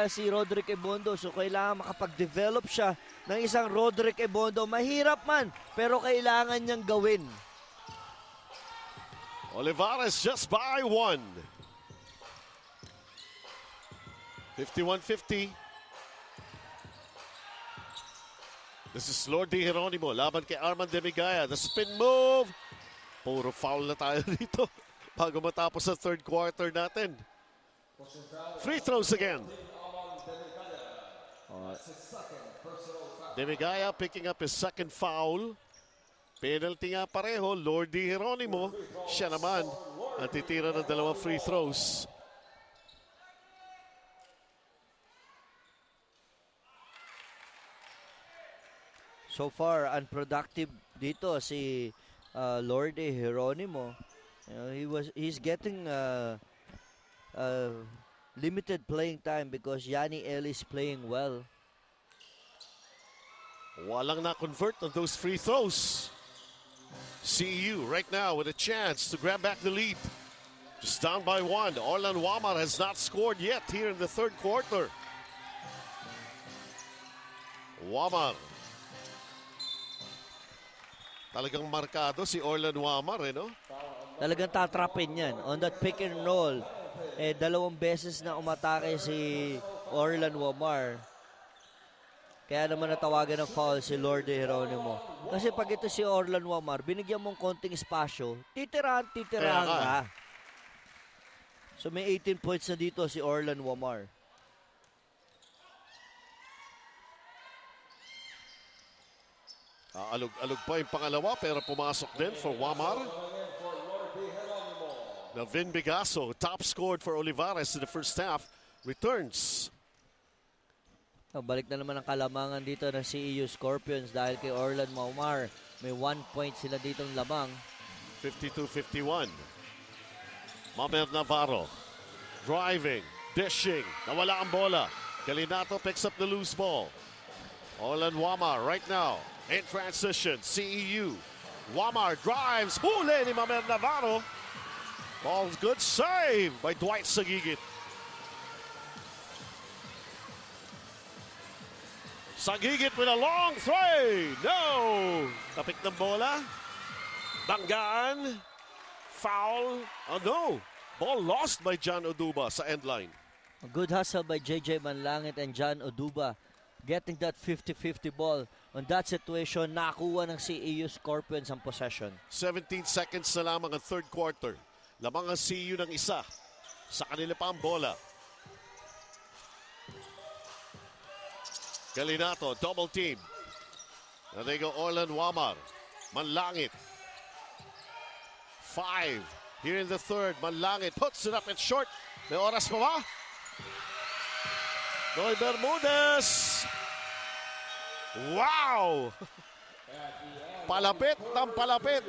si Roderick Ebondo. So kailangan makapag-develop siya ng isang Roderick Ebondo. Mahirap man, pero kailangan niyang gawin. Olivarez just by 1. 51-50. This is Lord Di Geronimo. Laban kay Arman Demigaya. The spin move. Puro foul na tayo dito bago matapos sa third quarter natin. Free throws again. Demigaya picking up his second foul. Penalty nga pareho, Lord Di Geronimo. Siya naman ang titira ng dalawang free throws. So far, unproductive dito si Lord Di Geronimo. He's getting limited playing time because Yanni Ellis playing well. Walang na-convert on those free throws. CEU right now with a chance to grab back the lead. Just down by 1. Orlan Wamar has not scored yet here in the third quarter. Wamar. Talagang markado si Orlan Wamar, no? Talagang tatrapin yan. On that pick and roll, dalawang beses na umatake si Orlan Wamar. Kaya naman natawagan ng foul si Lord Di Geronimo. Kasi pag ito si Orlan Wamar, binigyan mong konting espasyo, titirahan ka. So may 18 points na dito si Orlan Wamar. Alog pa yung pangalawa pero pumasok din for Wamar. Now Vin Bigaso, top scored for Olivarez in the first half, returns. Balik na naman ang kalamangan dito ng CEU Scorpions dahil kay Orlan Wamar. May 1 point sila ditong lamang. 52-51. Mamer Navarro. Driving. Dishing. Nawala ang bola. Galinato picks up the loose ball. Orlan Wamar right now. In transition. CEU. Wamar drives. Huli ni Mamer Navarro. Ball's good save by Dwight Sagigit. Sagigit with a long three. No! Tapik ng bola. Banggaan. Foul. Oh no. Ball lost by John Oduba sa end line. A good hustle by JJ Manlangit and John Oduba. Getting that 50-50 ball. On that situation, nakuha ng CEU Scorpions ang possession. 17 seconds na lamang ang third quarter. Lamang ang CEU ng isa. Sa kanila pa ang bola. Galinato, double team. Now they go Orlan Wamar. Manlangit. 5. Here in the third. Manlangit puts it up and short. May oras pa ba? Noy Bermudez. Wow! Palapit ng palapit.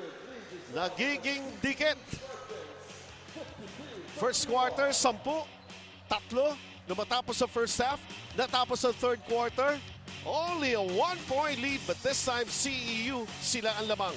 Nagiging dikit. First quarter, 10. 3 na matapos sa first half. Natapos ang third quarter, only a 1-point lead, but this time CEU sila ang lamang.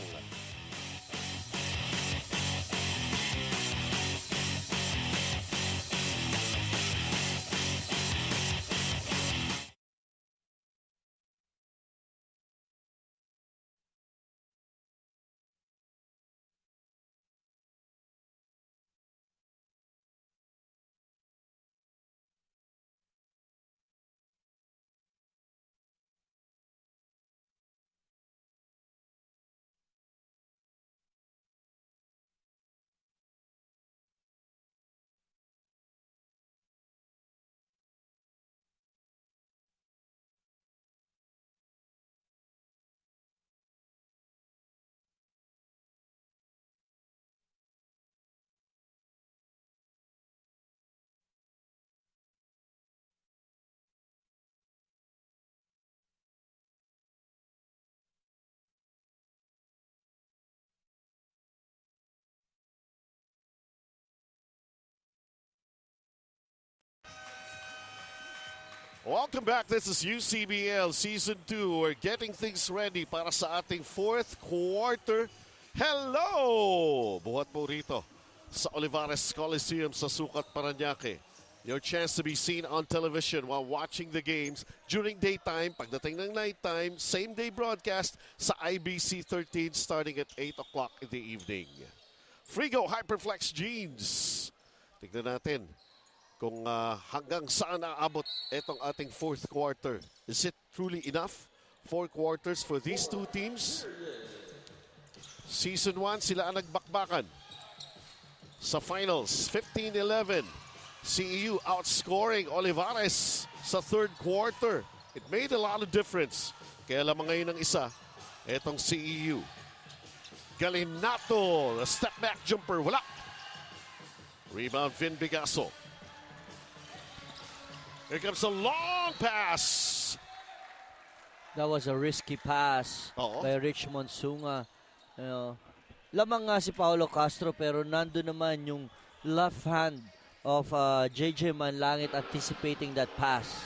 Welcome back. This is UCBL Season 2. We're getting things ready para sa ating fourth quarter. Hello! Buhat po rito sa Olivarez Coliseum sa Sukat, Parañaque. Your chance to be seen on television while watching the games during daytime. Pagdating ng nighttime, same-day broadcast sa IBC 13 starting at 8 o'clock in the evening. Frigo Hyperflex Jeans. Tignan natin kung hanggang saan aabot itong ating fourth quarter. Is it truly enough? 4 quarters for these two teams. Season 1, sila ang nagbakbakan. Sa finals, 15-11. CEU outscoring Olivarez sa third quarter. It made a lot of difference. Kaya lamang ngayon ng isa, itong CEU. Galinato, a step back jumper, wala. Rebound, Vin Bigaso. Here comes a long pass. That was a risky pass by Richmond Sunga. Lamang nga si Paulo Castro pero nando naman yung left hand of JJ Manlangit anticipating that pass.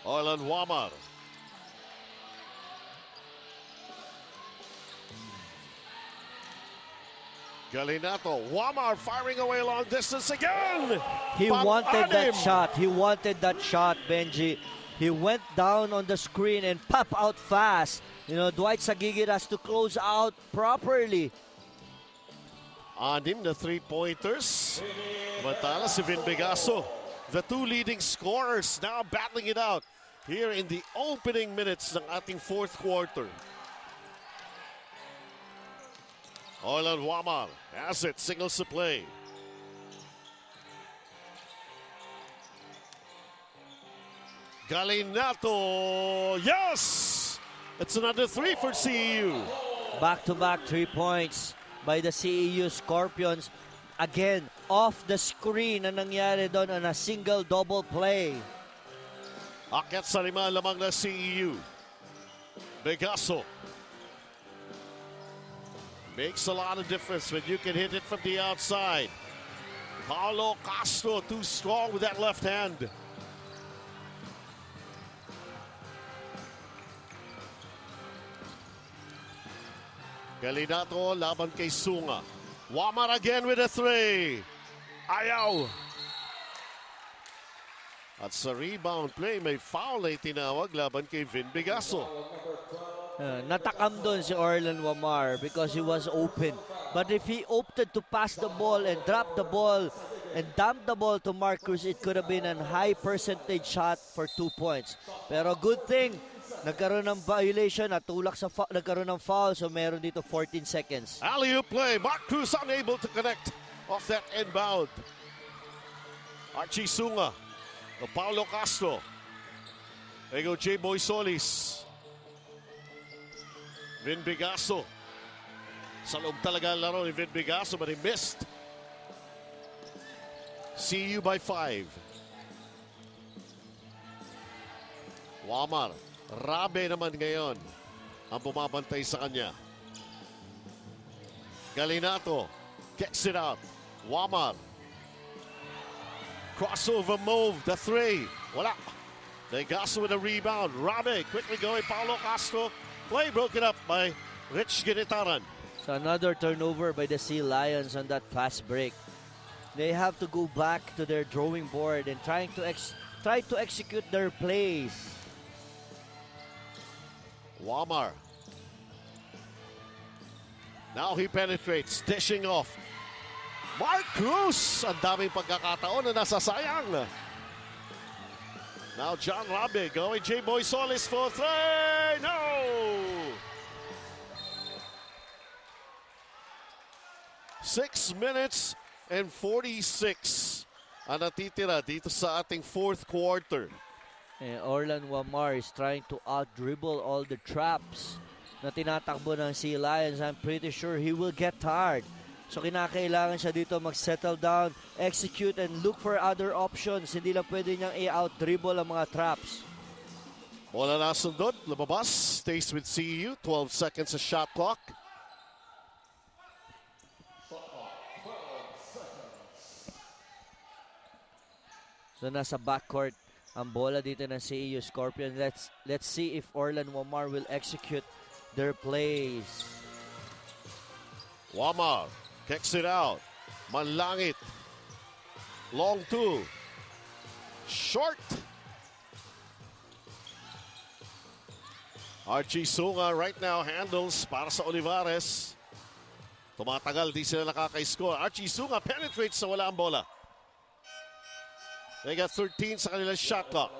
Orlan Wamar. Galinato, Wamar firing away long distance again. He wanted that shot. He wanted that shot, Benji. He went down on the screen and pop out fast. You know, Dwight Sagigit has to close out properly. Anim na 3-pointers. Matala si Vin Bigaso. The two leading scorers now battling it out here in the opening minutes ng ating fourth quarter. Orlan Wamar has it, signals to play. Galinato, yes! It's another 3 for CEU. Back-to-back 3 points by the CEU Scorpions. Again, off the screen na nangyari doon on a single double play. Akyat sa 5 lamang na CEU. Bigaso. Makes a lot of difference when you can hit it from the outside. Paulo Castro too strong with that left hand. Galinato laban kay Sunga. Wamar again with a 3. Ayaw. At sa rebound play, may foul ay tinawag laban kay Vin Bigaso. Natakam doon si Orlan Wamar because he was open. But if he opted to pass the ball and drop the ball and dump the ball to Marcus, it could have been a high percentage shot for 2 points. Pero good thing, nagkaroon ng violation, natulak sa nagkaroon ng foul, so meron dito 14 seconds. Alley-oop play, Marcus unable to connect off that inbound. Archie Sunga, Paulo Castro. There you go, J-Boy Solis. Vin Bigaso. Sa loob talaga ang laro ni Vin Bigaso, but he missed. CU by 5. Wamar. Rabe naman ngayon ang bumabantay sa kanya. Galinato. Kicks it out. Wamar. Crossover move, the three. Wala. Legaso with a rebound. Rabe quickly going. Paulo Castro. Play broken up by Rich Ginitaran. So another turnover by the Sea Lions on that fast break. They have to go back to their drawing board and try to execute their plays. Wamar. Now he penetrates, dishing off. Mark Cruz! Ang daming pagkakataon na nasasayang. Now John Rabe going. J-Boy Solis for three. No! Six minutes and 46 ang natitira dito sa ating fourth quarter. And Orlan Wamar is trying to out-dribble all the traps na tinatakbo ng Sea Lions. I'm pretty sure he will get tired. So kinakailangan siya dito mag-settle down, execute, and look for other options. Hindi lang pwede niyang i-out-dribble ang mga traps. Bola nasundot, lumabas, stays with CEU, 12 seconds sa shot clock. So nasa backcourt ang bola dito ng CEU Scorpion. Let's see if Orlan Wamar will execute their plays. Wamar kicks it out. Manlangit. Long two. Short. Archie Sunga right now handles para sa Olivarez. Tumatagal, di sila nakaka-score. Archie Sunga penetrates sa wala ang bola. They got 13 sa kanilang shot clock.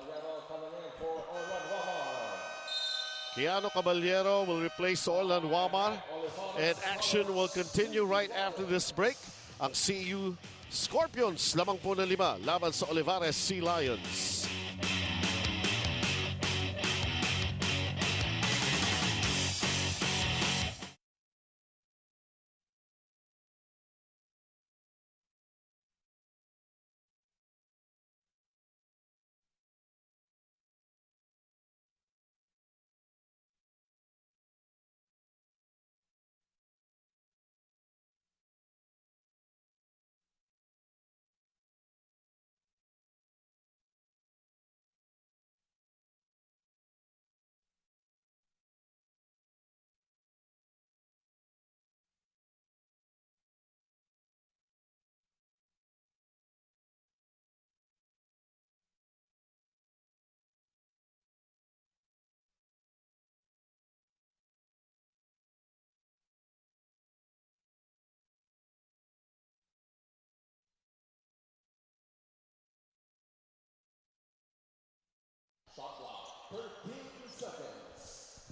Keanu Caballero will replace Orlan Wamar. And action will continue right after this break. Ang CU Scorpions lamang po na 5 laban sa Olivarez Sea Lions.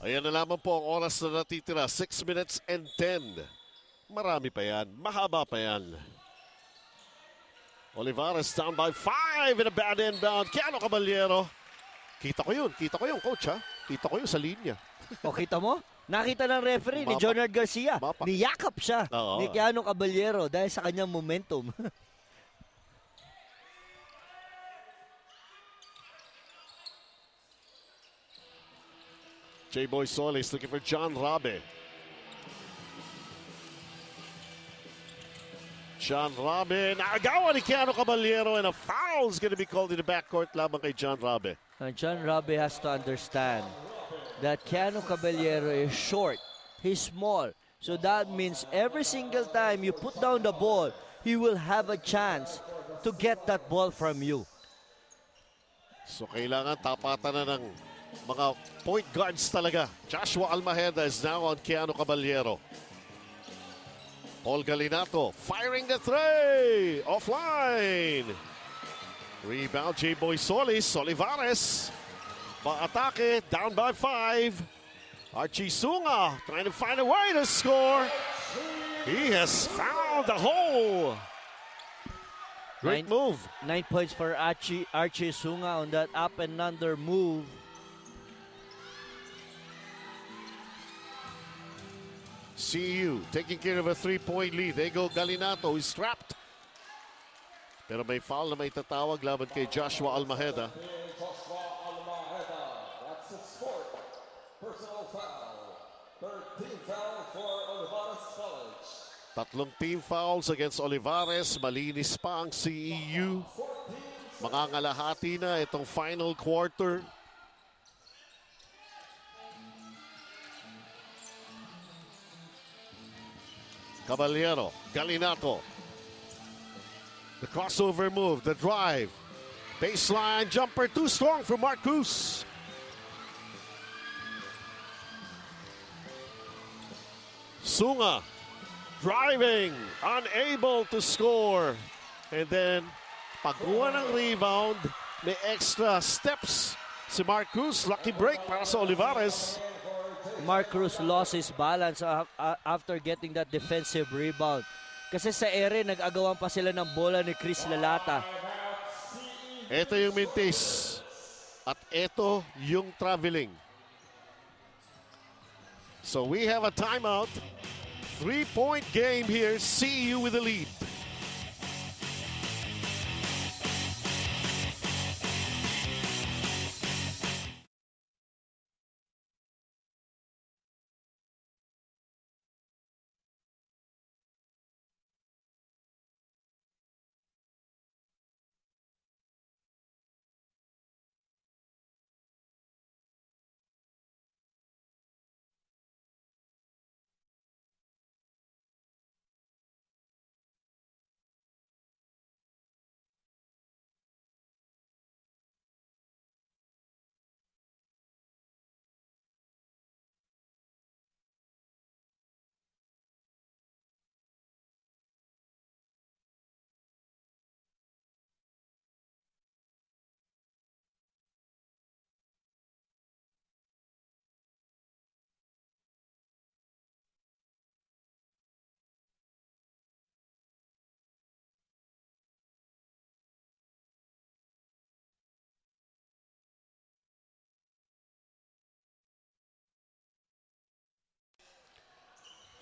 Ayan na lamang po ang oras na natitira. 6 minutes and 10. Marami pa yan. Mahaba pa yan. Olivarez down by 5 in a bad inbound. Keanu Caballero. Kita ko yun, coach ha. Kita ko yun sa linya. O kita mo? Nakita ng referee ni Mapa. Jonard Garcia. Mapa. Niyakap siya Oo. ni Keanu Caballero dahil sa kanyang momentum. J-Boy Solis looking for John Rabe. John Rabe, naagawa ni Keanu Caballero and a foul is going to be called in the backcourt lamang kay John Rabe. And John Rabe has to understand that Keanu Caballero is short. He's small. So that means every single time you put down the ball, he will have a chance to get that ball from you. So kailangan tapatan na ng mga point guards talaga. Joshua Almaheda is now on Keanu Caballero. Paul Galinato firing the three. Offline. Rebound J-Boy Solis. Olivarez. Atake down by 5. Archie Sunga trying to find a way to score. He has found the hole. Great move. 9 points for Archie Sunga on that up and under move. CU taking care of a 3-point lead. They go Galinato, who's trapped. Pero may foul na may tatawag laban kay Joshua Almaheda. That's a sport. Personal foul. 13 foul for Olivarez College. Tatlong team fouls against Olivarez. Malinis pa ang CEU. Mangangalahati na itong final quarter. Caballero, Galinato. The crossover move, the drive. Baseline jumper, too strong for Marcus. Sunga driving, unable to score. And then, pagkuha ng rebound, may extra steps si Marcus. Lucky break para sa Olivarez. Mark Cruz lost his balance after getting that defensive rebound. Kasi sa ere, nag-agawan pa sila ng bola ni Chris Lalata. Ito yung mintis. At ito yung traveling. So we have a timeout. 3-point game here. CEU with the lead.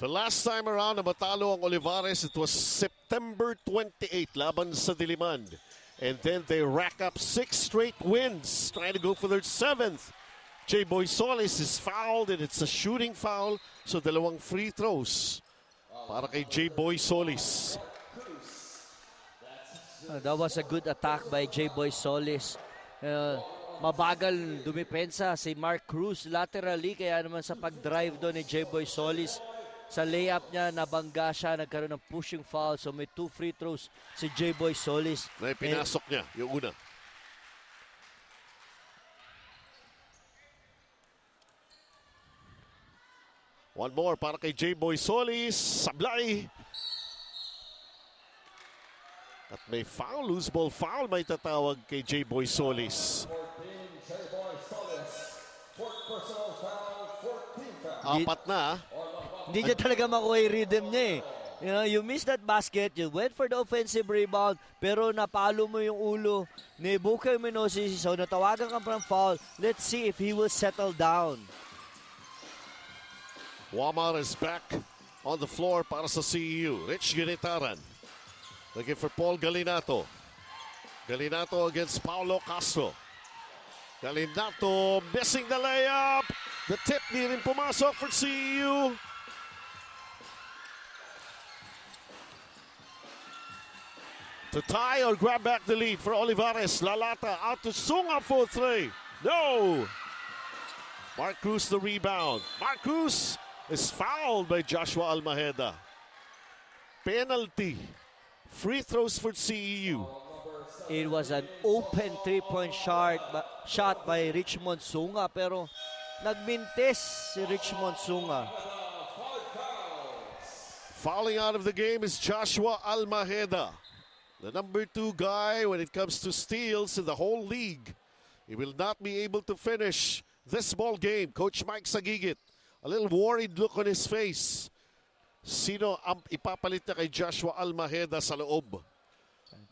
The last time around na matalo ang Olivarez, it was September 28 laban sa Diliman. And then they rack up 6 straight wins, trying to go for their 7th. J-Boy Solis is fouled and it's a shooting foul. So dalawang free throws para kay J-Boy Solis. That was a good attack by J-Boy Solis. Mabagal dumipensa si Mark Cruz laterally, kaya naman sa pag-drive doon ni J-Boy Solis, sa layup niya, nabangga siya, nagkaroon ng pushing foul. So may 2 free throws si J-Boy Solis. Na pinasok niya, yung una. One more para kay J-Boy Solis. Sablay. At may foul, loose ball foul may tatawag kay J-Boy Solis. 14, J-Boy Solis. 4 personal foul, 14 foul. Apat na. Hindi niya talaga makuha yung rhythm niya eh. You know, you missed that basket, you went for the offensive rebound, pero napalo mo yung ulo ni Bukay Minosi. So natawagan ka from foul. Let's see if he will settle down. Wamar is back on the floor para sa CEU. Rich Ginitaran. Looking for Paul Galinato. Galinato against Paulo Castro. Galinato missing the layup. The tip di rin pumasok for CEU. To tie or grab back the lead for Olivarez. Lalata out to Sunga for 3. No! Marcus the rebound. Marcus is fouled by Joshua Almaheda. Penalty. Free throws for CEU. It was an open 3-point shot by Richmond Sunga, pero nagmintis si Richmond Sunga. Fouling out of the game is Joshua Almaheda, the number 2 guy when it comes to steals in the whole league. He will not be able to finish this ball game. Coach Mike Sagigit, a little worried look on his face. Sino ang ipapalit na kay Joshua Almaheda sa loob?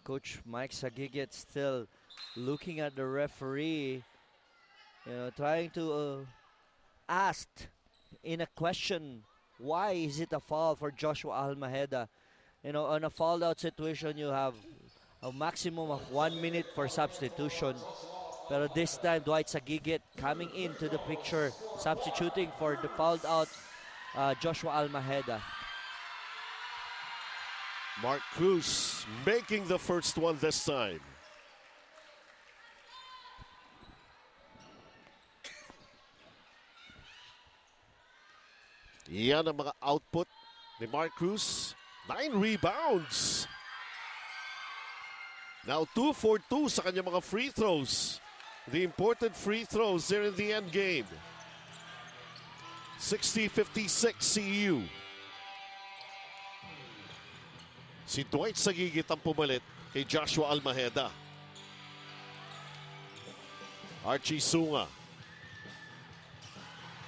Coach Mike Sagigit still looking at the referee, trying to ask in a question, why is it a foul for Joshua Almaheda? On a foul out situation, you have a maximum of 1 minute for substitution. Pero this time, Dwight Sagigit coming into the picture, substituting for the fouled out Joshua Almaheda. Mark Cruz making the first one this time. Yan ang mga output ni Mark Cruz. 9 rebounds. Now 2 for 2 sa kanyang mga free throws. The important free throws there in the end game. 60-56 CEU. Si Dwight Sagigit ang pumalit kay Joshua Almaheda. Archie Sunga.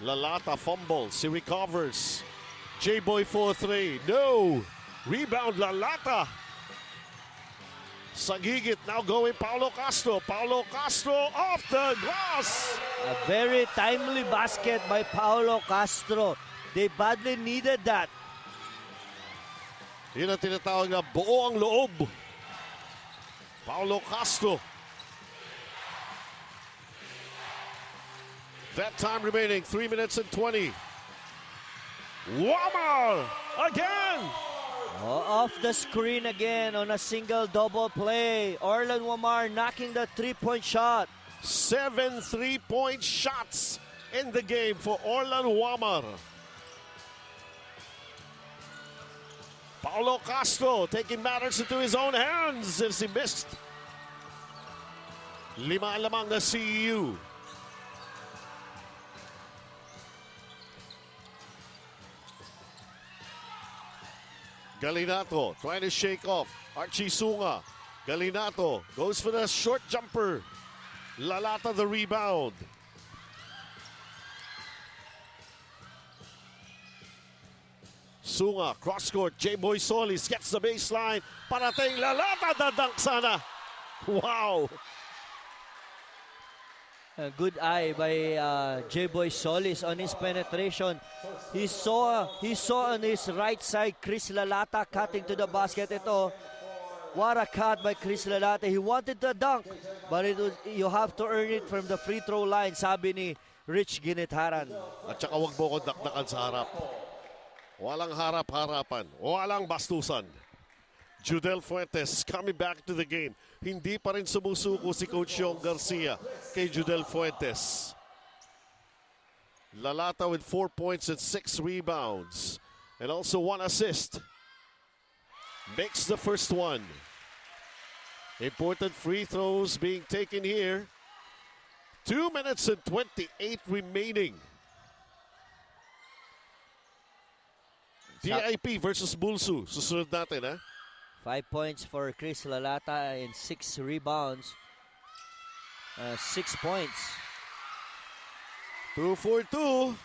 Lalata fumbles. He recovers. J-Boy 4-3. No! Rebound Lalata. Sagigit now going Paulo Castro. Paulo Castro off the glass. A very timely basket by Paulo Castro. They badly needed that. Yun ang tinatawag na buo ang loob. Paulo Castro. That time remaining, 3 minutes and 20. Wamar again. Off the screen again on a single double play. Orlan Wamar knocking the three-point shot. 7 3-point shots in the game for Orlan Wamar. Paulo Castro taking matters into his own hands as he missed. 5 lamang na CEU. Galinato trying to shake off Archie Sunga. Galinato goes for the short jumper. Lalata the rebound. Sunga, cross court. J-Boy Solis gets the baseline. Parating Lalata, dadunk sana. Wow. A good eye by J-Boy Solis on his penetration. He saw on his right side Chris Lalata cutting to the basket. Ito, what a cut by Chris Lalata. He wanted to dunk, but you have to earn it from the free throw line, sabi ni Rich Ginitharan. At saka wag mo ko dakdakan sa harap. Walang harap-harapan. Walang bastusan. Judel Fuentes coming back to the game. Hindi pa rin sumusuko si Coach Yong Garcia kay Judel Fuentes. Lalata with 4 points and 6 rebounds. And also 1 assist. Makes the first one. Important free throws being taken here. 2 minutes and 28 remaining. DIP versus Bulsu. Susunod natin, ha? 5 points for Chris Lalata and 6 rebounds. 6 points. 2 for 2.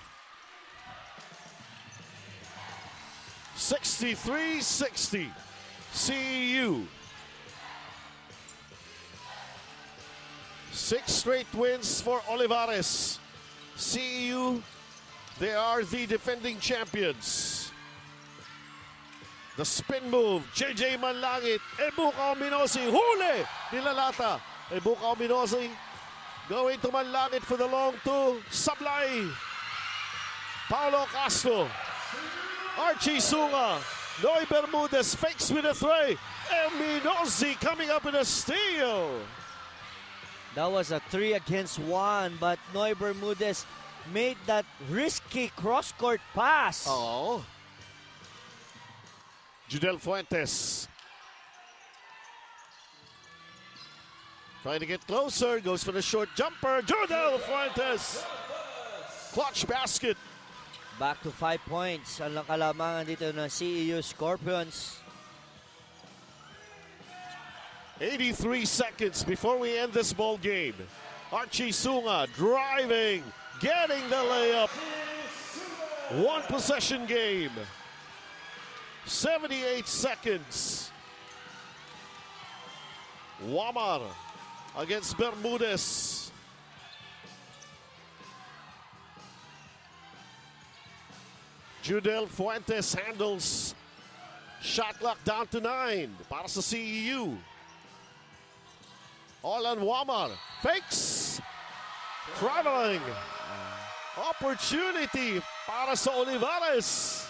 63-60. CEU. 6 straight wins for Olivarez. CEU, they are the defending champions. The spin move, JJ Manlangit, Ebuka Ominosi, huli ni Lalata. Ebuka Ominosi going to Manlangit for the long two, sablay. Paulo Castro, Archie Sunga, Noy Bermudez fakes with a three. Ominosi coming up with a steal. That was a 3 against 1, but Noy Bermudez made that risky cross-court pass. Oh. Judel Fuentes trying to get closer, goes for the short jumper. Judel Fuentes, clutch basket. Back to 5 points. Ang kalamangan dito ng CEU Scorpions. 83 seconds before we end this ball game. Archie Sunga driving, getting the layup. 1 possession game. 78 seconds. Wamar against Bermudez. Judel Fuentes handles. Shot clock down to 9 para sa CEU. Orlan Wamar fakes. Traveling. Opportunity para sa Olivarez.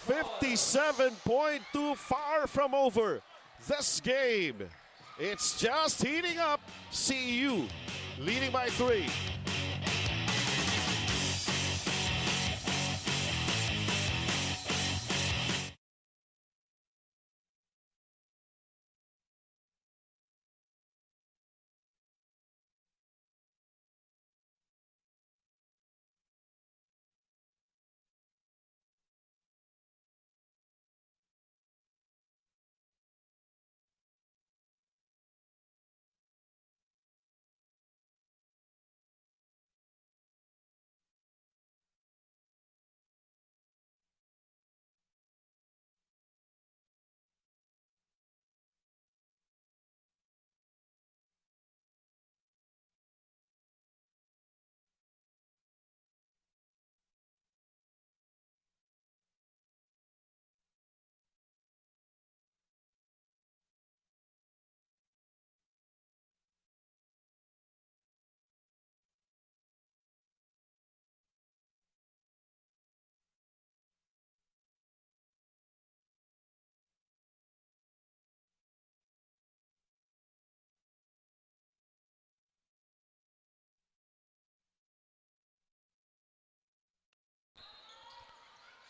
57.2 far from over this game. It's just heating up. CEU leading by 3.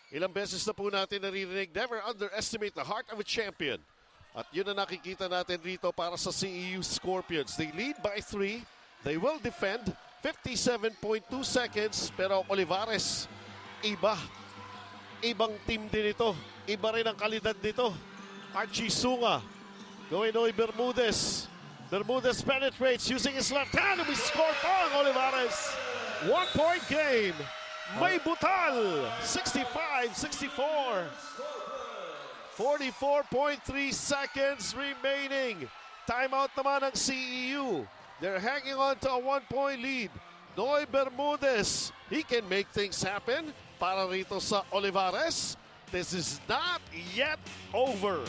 Ilang beses na po natin naririnig, never underestimate the heart of a champion. At yun na nakikita natin rito para sa CEU Scorpions. They lead by 3. They will defend 57.2 seconds. Pero Olivarez, iba. Ibang team din ito. Iba rin ang kalidad nito. Archie Sunga. Going Noy Bermudez. Bermudez penetrates using his left hand. And we score pa ang Olivarez. 1-point game. May butal. 65-64. 44.3 seconds remaining. Timeout naman ang CEU. They're hanging on to a 1-point lead. Noy Bermudez, he can make things happen para rito sa Olivarez. This is not yet over.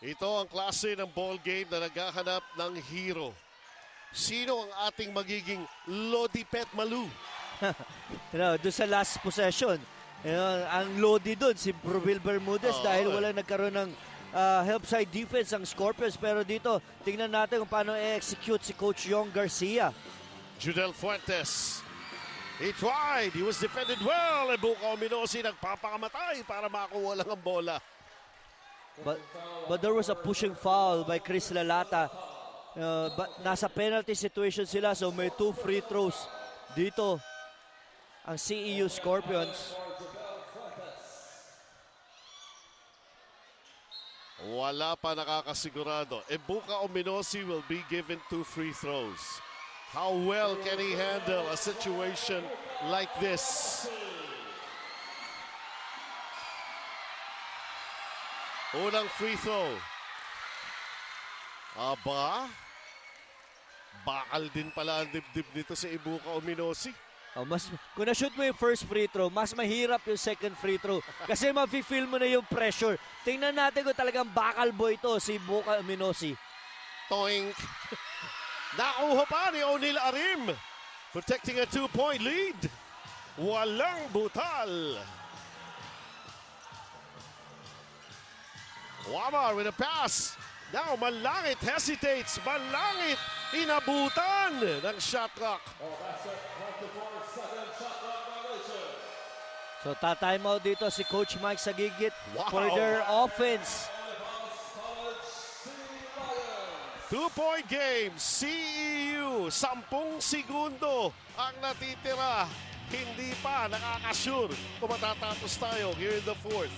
Ito ang klase ng ball game na naghahanap ng hero. Sino ang ating magiging Lodi Pet Malu? Doon sa last possession, ang Lodi doon, si Brubil Bermudez dahil wala nagkaroon ng help side defense ang Scorpions. Pero dito, tingnan natin kung paano i-execute si Coach Yong Garcia. Judel Fuentes. He tried. He was defended well. Buka Ominosi nagpapakamatay para makuha lang ang bola. But there was a pushing foul by Chris Lalata. But nasa penalty situation sila, so may 2 free throws dito ang CEU Scorpions. Wala pa nakakasigurado. Buka Ominosi will be given 2 free throws. How well can he handle a situation like this? Unang free throw. Aba, bakal din pala ang dibdib nito si Ibuka Ominosi. Kung na-shoot mo yung first free throw, mas mahirap yung second free throw. Kasi mafe-feel mo na yung pressure. Tingnan natin kung talagang bakal boy ito, si Ibuka Ominosi. Toink. Nakuha pa ni O'Neal Arim. Protecting a 2-point lead. Walang butal. Wamar with a pass. Now Malangit hesitates. Malangit inabutan ng shot clock. So ta-timeout dito si Coach Mike Sagigit for their offense. 2-point game. CEU. 10 segundo ang natitira. Hindi pa nakakasure kung matatapos tayo here in the 4th.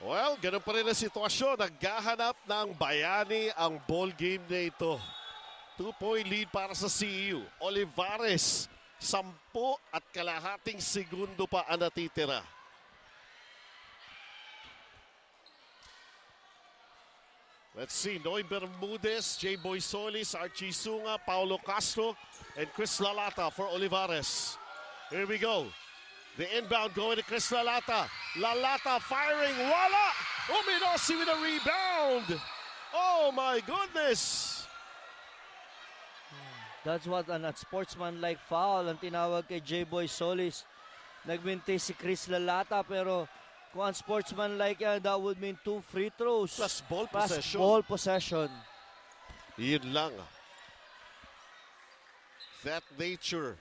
Well, ganun pa rin ang sitwasyon. Naghahanap ng bayani ang ball game na ito. 2-point lead para sa CEU. Olivarez, 10.5 segundo pa ang natitira. Let's see, Noy Bermudez, J-Boy Solis, Archie Sunga, Paulo Castro, and Chris Lalata for Olivarez. Here we go. The inbound going to Chris Lalata. Lalata firing, wala! Uminosi with a rebound! Oh my goodness! That's what an sportsman-like foul ang tinawag kay J-Boy Solis. Nagminti si Chris Lalata pero kung unsportsmanlike yan, that would mean 2 free throws. Plus ball Plus possession. ball possession. Yun lang. That nature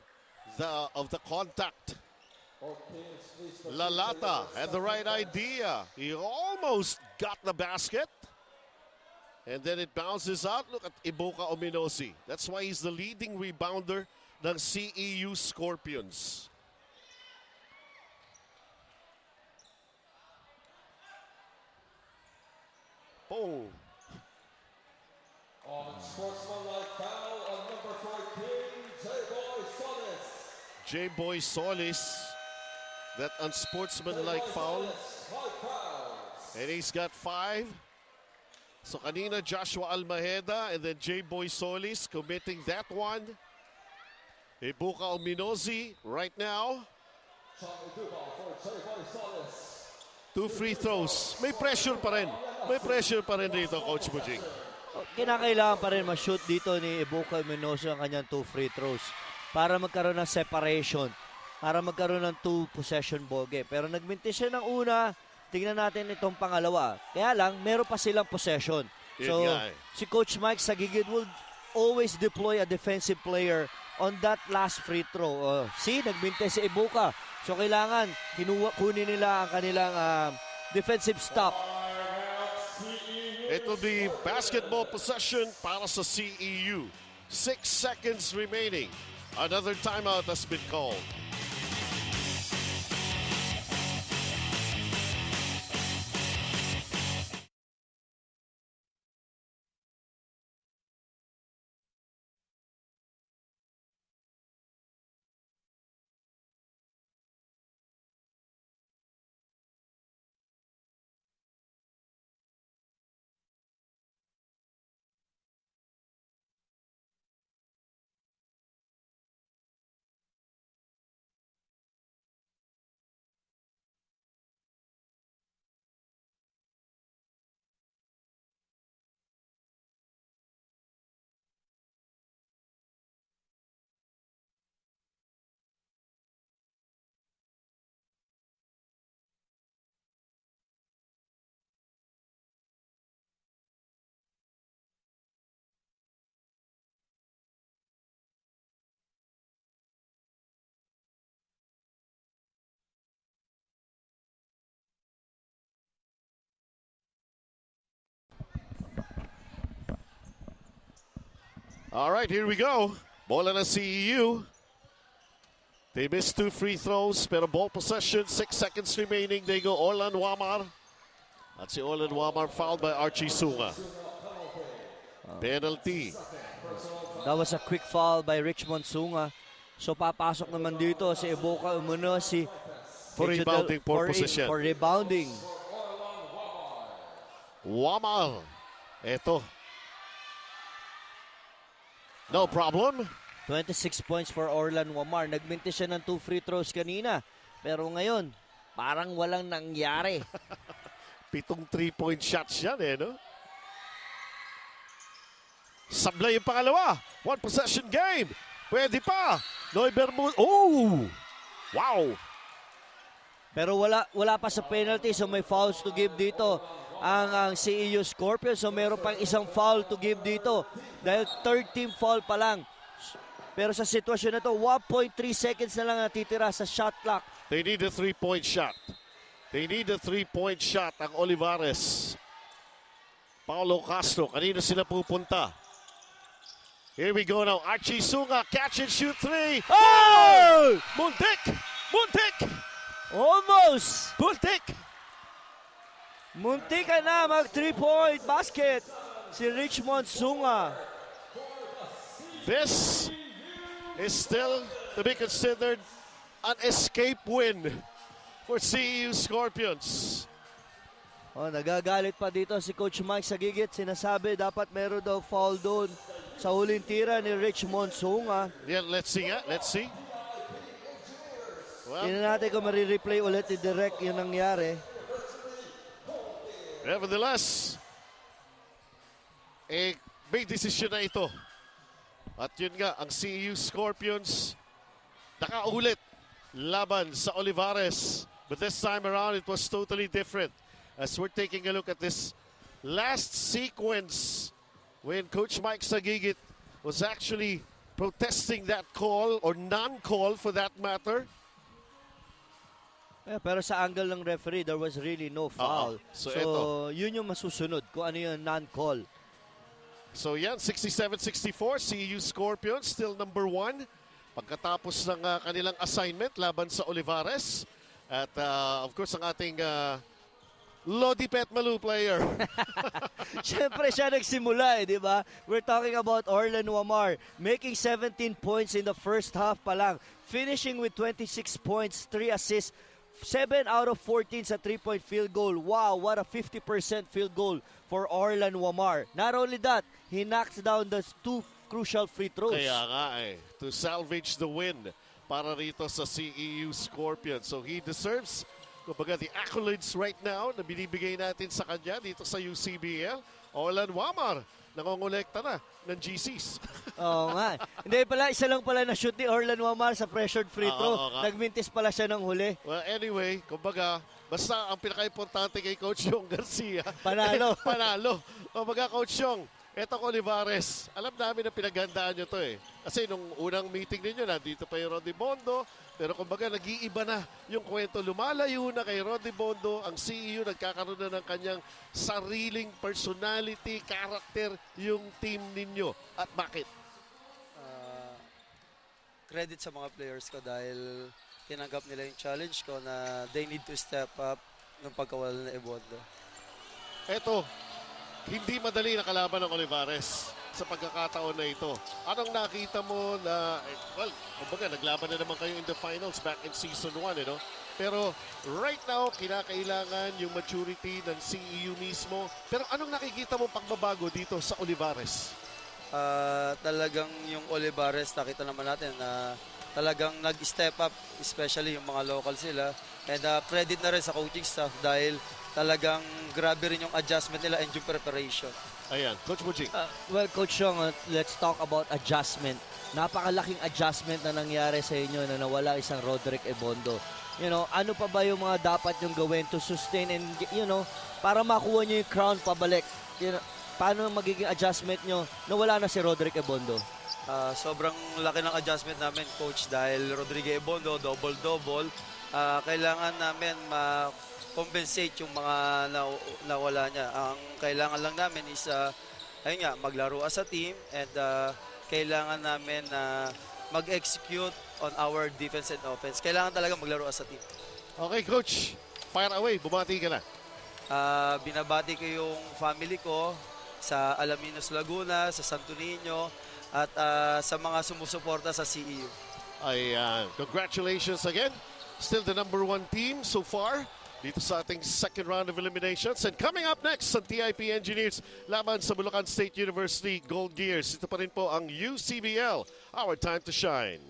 of the contact. Lalata had the right idea. He almost got the basket. And then it bounces out. Look at Iboka Ominosi. That's why he's the leading rebounder ng CEU Scorpions. Boom. On sportsmanlike foul on number 14, J-Boy Solis. J-Boy Solis. That unsportsmanlike foul. 5 fouls. And he's got 5. So kanina Joshua Almaheda and then J-Boy Solis committing that one. Ibuka Ominosi right now. Charlie Duba for J-Boy Solis. 2 free throws. May pressure pa rin. May pressure pa rin dito, Coach Bujing. Kinakailangan pa rin ma-shoot dito ni Ibuka Minoso ang kanyang 2 free throws para magkaroon ng separation, para magkaroon ng 2 possession ball game. Pero nagminti siya ng una, tingnan natin itong pangalawa. Kaya lang, meron pa silang possession. So, si Coach Mike Sagigid will always deploy a defensive player on that last free throw. See, nagminti si Ibuka. So, kailangan kunin nila ang kanilang defensive stop. It will be basketball possession para sa CEU. 6 seconds remaining. Another timeout has been called. All right, here we go. Bola ng CEU. They missed 2 free throws, pero ball possession, 6 seconds remaining. They go Orlan Wamar. At si Orlan Wamar fouled by Archie Sunga. Penalty. That was a quick foul by Richmond Sunga. So papasok naman dito si Ibuka Umunosi For rebounding purposes yan. For rebounding. Wamar. Eto. No problem. 26 points for Orlan Wamar. Nagminti siya ng 2 free throws kanina. Pero ngayon, parang walang nangyari. 7 3-point shots yan no? Sablay yung pangalawa. 1 possession game. Pwede pa. Noy Bermud. Oh! Wow! Pero wala pa sa penalty, so may fouls to give dito ang CEU Scorpions. So meron pang isang foul to give dito dahil third team foul pa lang. Pero sa sitwasyon na to, 1.3 seconds na lang natitira sa shot clock. They need a 3-point shot. They need a 3-point shot ang Olivarez. Paulo Castro, kanina sila pupunta. Here we go now. Archie Sunga, catch and shoot 3. Oh! Muntik! Muntik! Almost! Muntik! Munti ka na mag 3-point basket si Richmond Sunga. This is still to be considered an escape win for CEU Scorpions. Oh, nagagalit pa dito si Coach Mike Sagigit. Sinasabi dapat meron daw foul doon sa huling tira ni Richmond Sunga. Yeah, let's see. Let's see. Well, Tingnan natin kung marireplay ulit ni Direk yung nangyari. nevertheless, may desisyon na ito. At yun nga, ang CEU Scorpions nakaulit laban sa Olivarez. But this time around, it was totally different. As we're taking a look at this last sequence when Coach Mike Sagigit was actually protesting that call or non-call for that matter. Pero sa angle ng referee, there was really no foul. So yun yung masusunod kung ano yung non-call. So yan, 67-64, CEU Scorpions still number 1. Pagkatapos ng kanilang assignment laban sa Olivarez. At of course ang ating Lodi Petmalu player. Siyempre siya nagsimula di ba? We're talking about Orlan Wamar making 17 points in the first half pa lang. Finishing with 26 points, 3 assists, 7 out of 14 sa 3-point field goal. Wow, what a 50% field goal for Orlan Wamar. Not only that, he knocks down the 2 crucial free throws. Kaya nga to salvage the win para rito sa CEU Scorpions. So he deserves, kumbaga, the accolades right now na binibigay natin sa kanya dito sa UCBL. Orlan Wamar, nangongolekta na ng GCs. Oo nga. Hindi pala, isa lang pala na-shoot ni Orlan Wamar sa pressured free throw. Nagmintis pala siya ng huli. Well, anyway, kumbaga, basta ang pinaka-importante kay Coach Yong Garcia. Panalo. Panalo. Kumbaga, Coach Yong, eto ko Olivarez, alam namin na pinaghandaan nyo to Kasi nung unang meeting ninyo, nandito pa yung Roddy Bondo. Pero kumbaga, nag-iiba na yung kwento. Lumalayo na kay Roddy Bondo. Ang CEU nagkakaroon na ng kanyang sariling personality, character, yung team ninyo. At bakit? Credit sa mga players ko dahil tinanggap nila yung challenge ko na they need to step up nung pagkawala na Ebondo. Eto, hindi madali na kalaban ng Olivarez sa pagkakataon na ito. Anong nakita mo na, well, kumbaga, naglaban na naman kayo in the finals back in season 1, Pero right now, kinakailangan yung maturity ng CEU mismo. Pero anong nakikita mo pagbabago dito sa Olivarez? Talagang yung Olivarez, nakita naman natin na talagang nag-step up, especially yung mga local sila. And credit na rin sa coaching staff dahil talagang grabe rin yung adjustment nila and yung preparation. Ayan, Coach Mujing. Well, Coach Yong, let's talk about adjustment. Napakalaking adjustment na nangyari sa inyo na nawala isang Roderick Ebondo. Ano pa ba yung mga dapat yung gawin to sustain and, para makuha nyo yung crown pabalik? Paano magiging adjustment nyo na wala na si Roderick Ebondo? Sobrang laki ng adjustment namin, Coach, dahil Rodrigo Ebondo, double-double. Kailangan namin compensate yung mga nawala niya. Ang kailangan lang namin is ayun nga, maglaro as a team and kailangan namin mag-execute on our defense and offense. Kailangan talaga maglaro as a team. Okay, Coach. Fire away. Bumati ka na. Binabati ko yung family ko sa Alaminos, Laguna, sa Santo Niño at sa mga sumusuporta sa CEU. Ayan. Congratulations again. Still the number 1 team so far dito sa ating second round of eliminations. And coming up next sa TIP Engineers laban sa Bulacan State University Gold Gears. Ito pa rin po ang UCBL, Our Time to Shine.